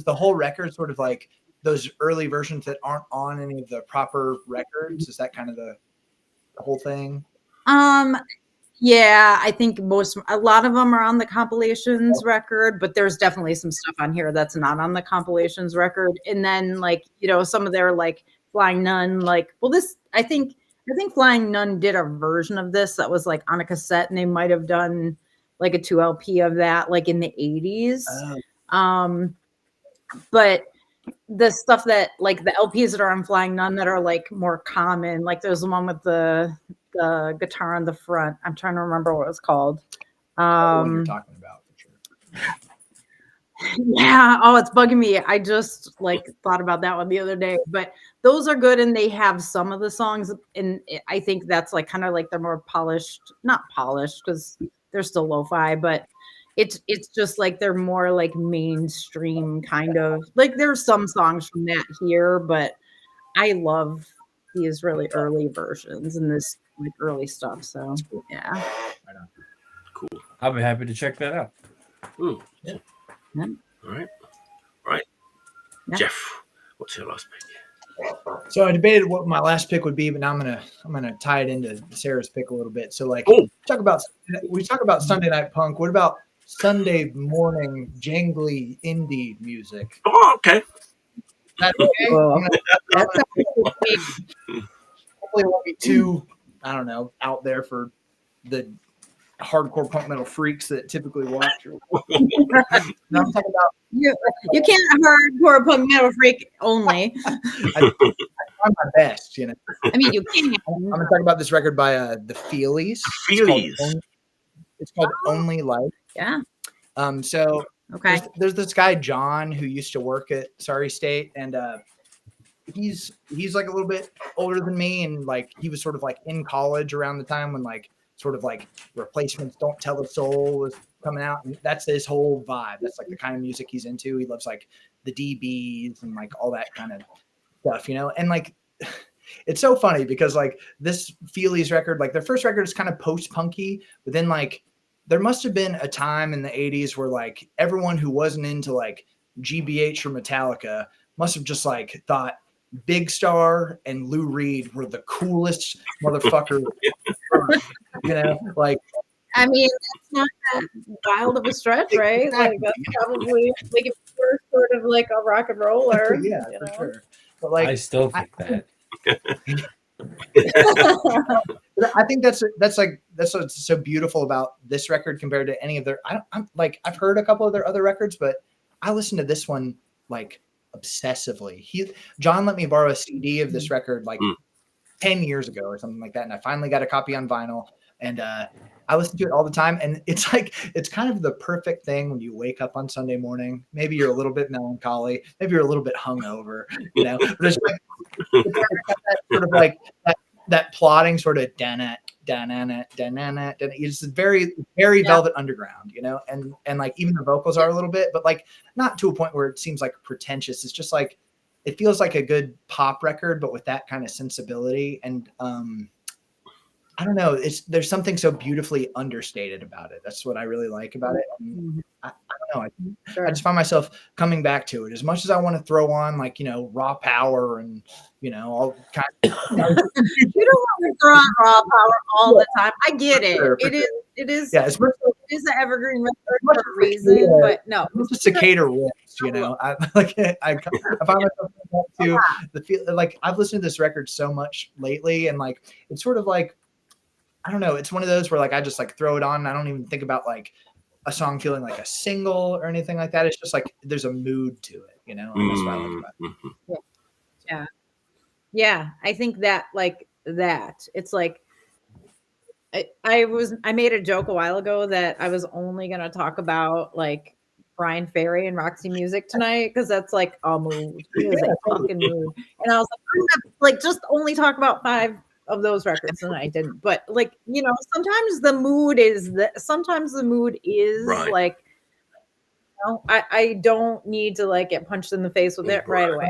the whole record sort of like those early versions that aren't on any of the proper records? Is that kind of the whole thing? Yeah, I think a lot of them are on the compilations record, but there's definitely some stuff on here that's not on the compilations record. And then like, you know, some of their like Flying Nun, like, well, I think Flying Nun did a version of this that was like on a cassette, and they might have done like a 2 LP of that like in the 80s. But the stuff that like the LPs that are on Flying Nun that are like more common, like there's the one with the guitar on the front. I'm trying to remember what it was called. What you're talking about for sure. Yeah. Oh, it's bugging me. I just like thought about that one the other day, but those are good. And they have some of the songs, and I think that's like kind of like they're more polished, not polished because they're still lo-fi, but it's just like they're more like mainstream kind of like there's some songs from that here, but I love these really early versions and this like early stuff. So yeah. Cool. I'll be happy to check that out. Yeah. Yeah. All right. Yeah. Jeff, what's your last pick? So I debated what my last pick would be, but now I'm gonna tie it into Sarah's pick a little bit. So like we talk about Sunday night punk. What about Sunday morning jangly indie music? Oh, okay. That's okay. Hopefully it won't be too, I don't know, out there for the hardcore punk metal freaks that typically watch. I'm talking about you can't hardcore punk metal freak only. I'm my best, you know. I mean, you can. I'm gonna talk about this record by the Feelies. It's called Only Life. Yeah. So okay. There's this guy John who used to work at Sorry State, and he's like a little bit older than me, and like he was sort of like in college around the time when like sort of like Replacements Don't Tell a Soul was coming out, and that's his whole vibe. That's like the kind of music he's into. He loves like the DBs and like all that kind of stuff, you know. And like it's so funny because like this Feelies record, like their first record is kind of post-punky, but then like there must have been a time in the 80s where like everyone who wasn't into like GBH or Metallica must have just like thought Big Star and Lou Reed were the coolest motherfucker. You know, like I mean, that's not that wild of a stretch, right? Exactly. Like that's probably like if you're sort of like a rock and roller. yeah, for sure. But like I still think that. I think that's what's so beautiful about this record compared to any of their. I'm like, I've heard a couple of their other records, but I listened to this one like obsessively. John let me borrow a CD of this record like 10 years ago or something like that, and I finally got a copy on vinyl, and I listen to it all the time. And it's kind of the perfect thing when you wake up on Sunday morning. Maybe you're a little bit melancholy, maybe you're a little bit hungover, you know. But it's like that sort of like that plodding sort of it's very, very Velvet Underground, you know, and like even the vocals are a little bit, but like not to a point where it seems like pretentious. It's just like it feels like a good pop record, but with that kind of sensibility. And I don't know, there's something so beautifully understated about it. That's what I really like about it. I don't know. I just find myself coming back to it as much as I want to throw on like, you know, Raw Power and, you know, all kind of. You don't want to throw on Raw Power all the time. I get it. It is. Yeah, it is an evergreen record for a reason, but no, it's just Cicada riffs. You know, I find myself to the feel like I've listened to this record so much lately, and like it's sort of like, I don't know, it's one of those where like I just like throw it on and I don't even think about like a song feeling like a single or anything like that. It's just like there's a mood to it, you know, and that's what I like about it. Yeah. I think that like that it's like I made a joke a while ago that I was only gonna talk about like Brian Ferry and Roxy Music tonight because that's like a mood. It is a fucking mood. And I was like, I'm gonna like just only talk about 5 of those records, and I didn't. But like, you know, sometimes the mood is right. Like, you know, I don't need to like get punched in the face with it right away.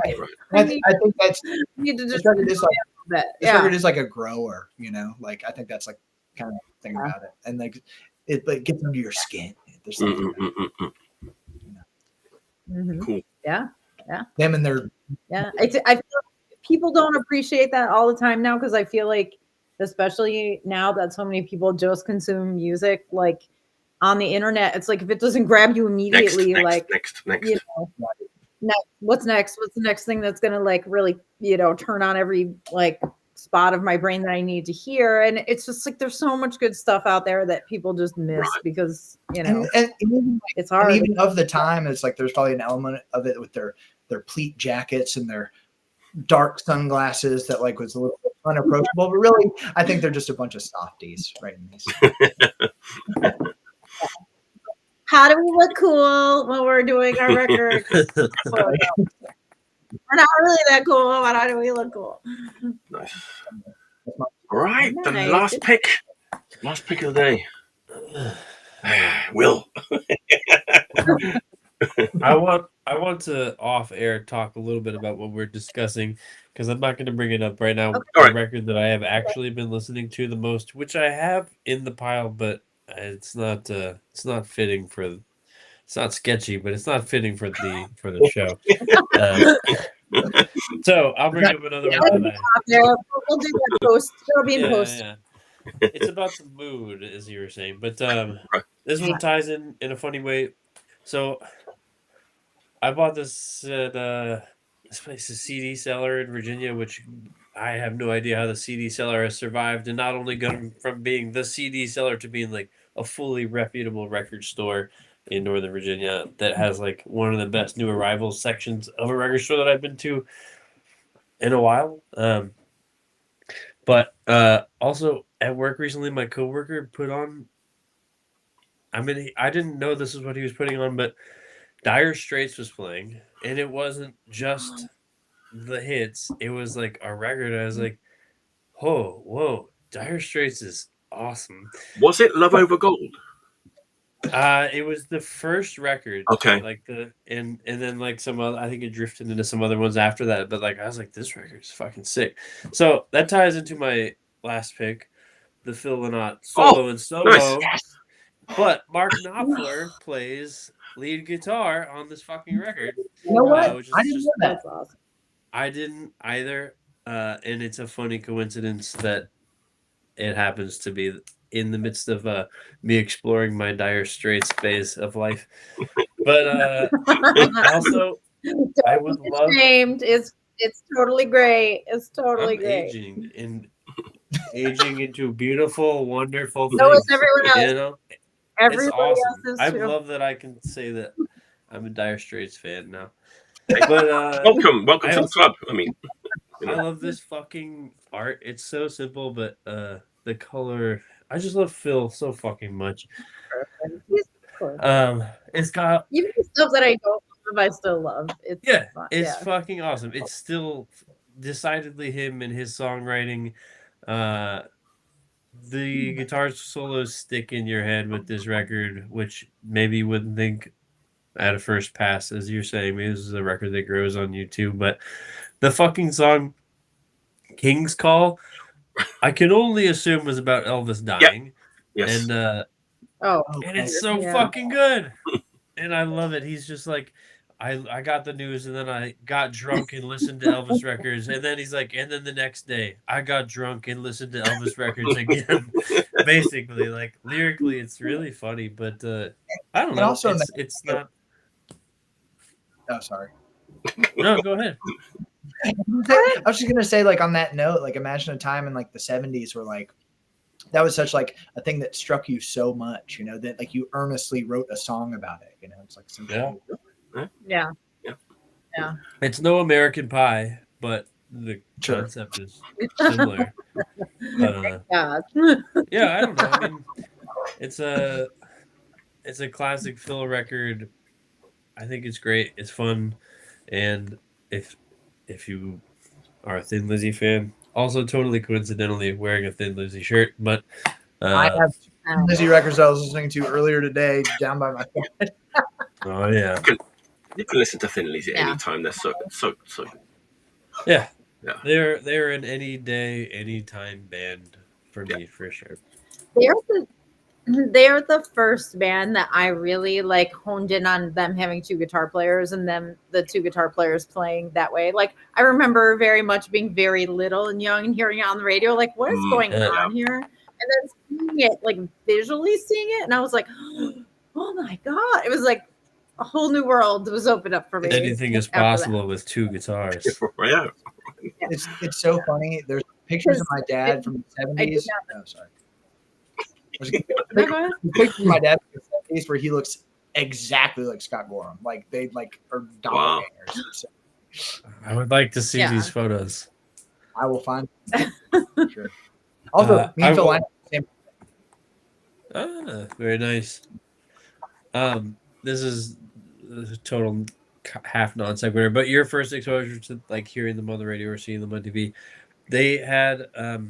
I think that's need to just record is like a grower, you know. Like I think that's like kind of thing about it, and like it gets under your skin. There's something cool. Yeah. Them and their I feel people don't appreciate that all the time now because I feel like, especially now that so many people just consume music like on the internet, it's like if it doesn't grab you immediately, next. You know, what's next? What's the next thing that's gonna like really, you know, turn on every like spot of my brain that I need to hear? And it's just like there's so much good stuff out there that people just miss because, you know, and even, it's hard. And even of the time, it's like there's probably an element of it with their pleat jackets and their dark sunglasses that like was a little bit unapproachable, but really I think they're just a bunch of softies right in these. How do we look cool when we're doing our record? We're not really that cool, but how do we look cool? Nice. All right, the last pick of the day. Will. I want to off air talk a little bit about what we're discussing because I'm not going to bring it up right now. Okay. The record that I have actually been listening to the most, which I have in the pile, but it's not fitting for. It's not sketchy, but it's not fitting for the show. So I'll bring up another one. We'll do that post. It'll be in post. Yeah. It's about the mood, as you were saying, but this one ties in a funny way. So I bought this at this place, a CD seller in Virginia, which I have no idea how the CD seller has survived, and not only gone from being the CD seller to being like a fully reputable record store in Northern Virginia that has like one of the best new arrivals sections of a record store that I've been to in a while. But also at work recently, my coworker put on. I mean, I didn't know this is what he was putting on, but Dire Straits was playing, and it wasn't just the hits. It was like a record. I was like, whoa, Dire Straits is awesome. Was it Love Over Gold? It was the first record. Okay. Like and then like some other, I think it drifted into some other ones after that. But like I was like, this record is fucking sick. So that ties into my last pick, the Phil Lynott solo and solo. Nice. Yes. But Mark Knopfler plays lead guitar on this fucking record. You know what? I didn't know that. Awesome. I didn't either. And it's a funny coincidence that it happens to be in the midst of me exploring my Dire Straits phase of life. But also, I would love. It's It's totally great. It's totally I'm great. aging into beautiful, wonderful So things. is everyone else. You know, it's Everybody awesome. else is I too. love that I can say that I'm a Dire Straits fan now. Hey, But welcome to the also- club. I mean, I love this fucking art. It's so simple, but the color. I just love Phil so fucking much. He's cool. It's got Even the stuff that I don't love, I still love. It's fun. it's fucking awesome. It's still decidedly him and his songwriting. The guitar solos stick in your head with this record, which maybe you wouldn't think at a first pass, as you're saying. Maybe this is a record that grows on you too, but the fucking song King's Call, I can only assume was about Elvis dying. yes. And and it's so fucking good. And I love it. He's just like, I got the news and then I got drunk and listened to Elvis records. And then he's like, and then the next day I got drunk and listened to Elvis records again. Basically, like lyrically, it's really funny, but I don't know. also it's not. Oh, sorry. No, go ahead. I was just gonna say, like, on that note, like, imagine a time in like the 70s where like that was such like a thing that struck you so much, you know, that like you earnestly wrote a song about it. You know, it's like something. Yeah. It's no American Pie, but the concept is similar. Yeah. Yeah, I don't know. I mean, it's a classic Phil record. I think it's great. It's fun, and if you are a Thin Lizzy fan, also totally coincidentally wearing a Thin Lizzy shirt, but I have Lizzy records I was listening to earlier today down by my bed. Oh yeah, You can listen to Thin Lizzy any time. They're so good. Yeah. They're an any day, anytime band for me for sure. They're the first band that I really like honed in on them having two guitar players and them the two guitar players playing that way. Like I remember very much being very little and young and hearing it on the radio, like what is going on here? And then seeing it, like visually seeing it, and I was like, oh my god! It was like a whole new world was opened up for me. Anything is possible with two guitars. Yeah. It's so funny. There's pictures of my dad from the 70s. Oh, sorry. Pictures of my dad from the 70s where he looks exactly like Scott Gorham. Like they like are doppelgangers. So I would like to see these photos. I will find them. Sure. Also, me and Phil line up the same. Very nice. This is a total half non sequitur, but your first exposure to like hearing them on the radio or seeing them on TV, they had a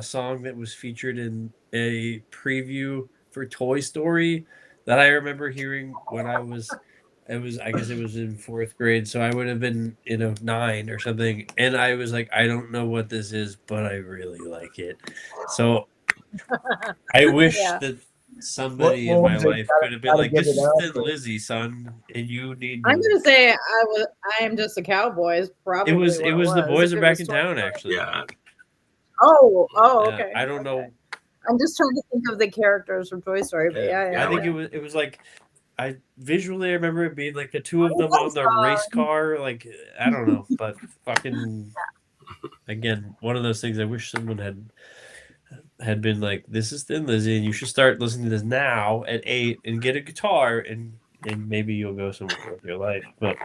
song that was featured in a preview for Toy Story that I remember hearing when I guess it was in 4th grade, so I would have been 9 or something, and I was like, I don't know what this is, but I really like it. So I wish that somebody in my life could have been like, this is Thin Lizzy, son, and you need I'm gonna say I am just a cowboy is probably it was the boys are back in Toy town Story. actually. Yeah. Okay. I don't know. I'm just trying to think of the characters from Toy Story, but I think it was like I visually remember it being like the two of them on the race car, like I don't know, but fucking again, one of those things I wish someone had been like, this is Thin Lizzy and you should start listening to this now at 8 and get a guitar and maybe you'll go somewhere with your life. But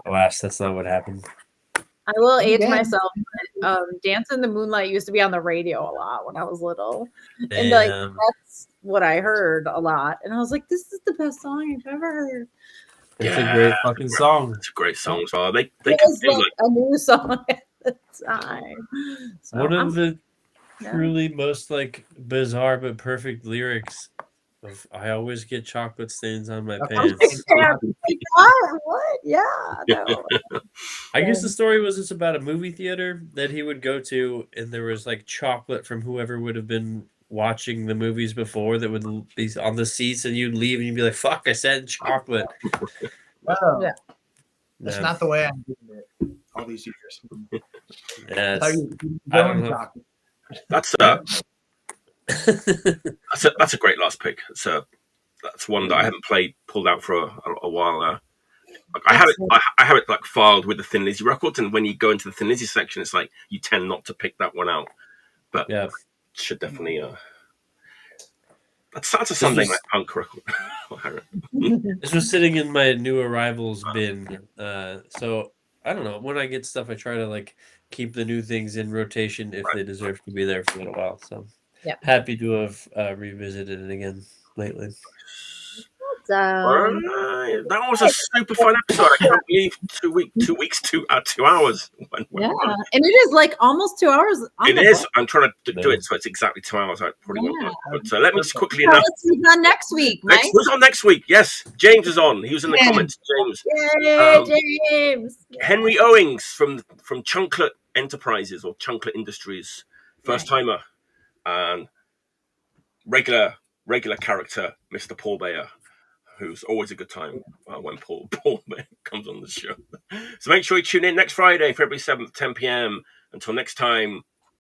alas, that's not what happened. I will age myself. Dance in the Moonlight used to be on the radio a lot when I was little. And like that's what I heard a lot. And I was like, this is the best song I've ever heard. It's a great fucking song. It's a great song as well. They it was like a new song at the time. So one of the truly most like bizarre but perfect lyrics of I always get chocolate stains on my pants. What? Yeah. No. I guess the story was it's about a movie theater that he would go to, and there was like chocolate from whoever would have been watching the movies before that would be on the seats, and you'd leave and you'd be like, fuck, I said chocolate. Oh, yeah. That's not the way I did it all these years. Yeah, I don't know. That's a great last pick. That's one that I haven't pulled out for a while now. Like, I have it like filed with the Thin Lizzy records, and when you go into the Thin Lizzy section, it's like you tend not to pick that one out. But Yeah, should definitely. That's a Sunday night punk record. This was sitting in my new arrivals bin. So I don't know. When I get stuff, I try to like keep the new things in rotation if they deserve to be there for a little while. So happy to have revisited it again lately. That was a super fun episode. I can't believe 2 weeks, 2 hours. Yeah, and it is like almost 2 hours. It is. I'm trying to do it so it's exactly 2 hours. I probably won't. But let me just quickly announce. Who's on next week, Mike? Who's on next week? Yes, James is on. He was in the comments. James. Yay, James. Henry Owings from Chunklet Enterprises or Chunklet Industries, first timer, and regular character, Mr. Paul Bayer, who's always a good time when Paul Bayer comes on the show. So make sure you tune in next Friday, February 7th, 10 p.m. Until next time,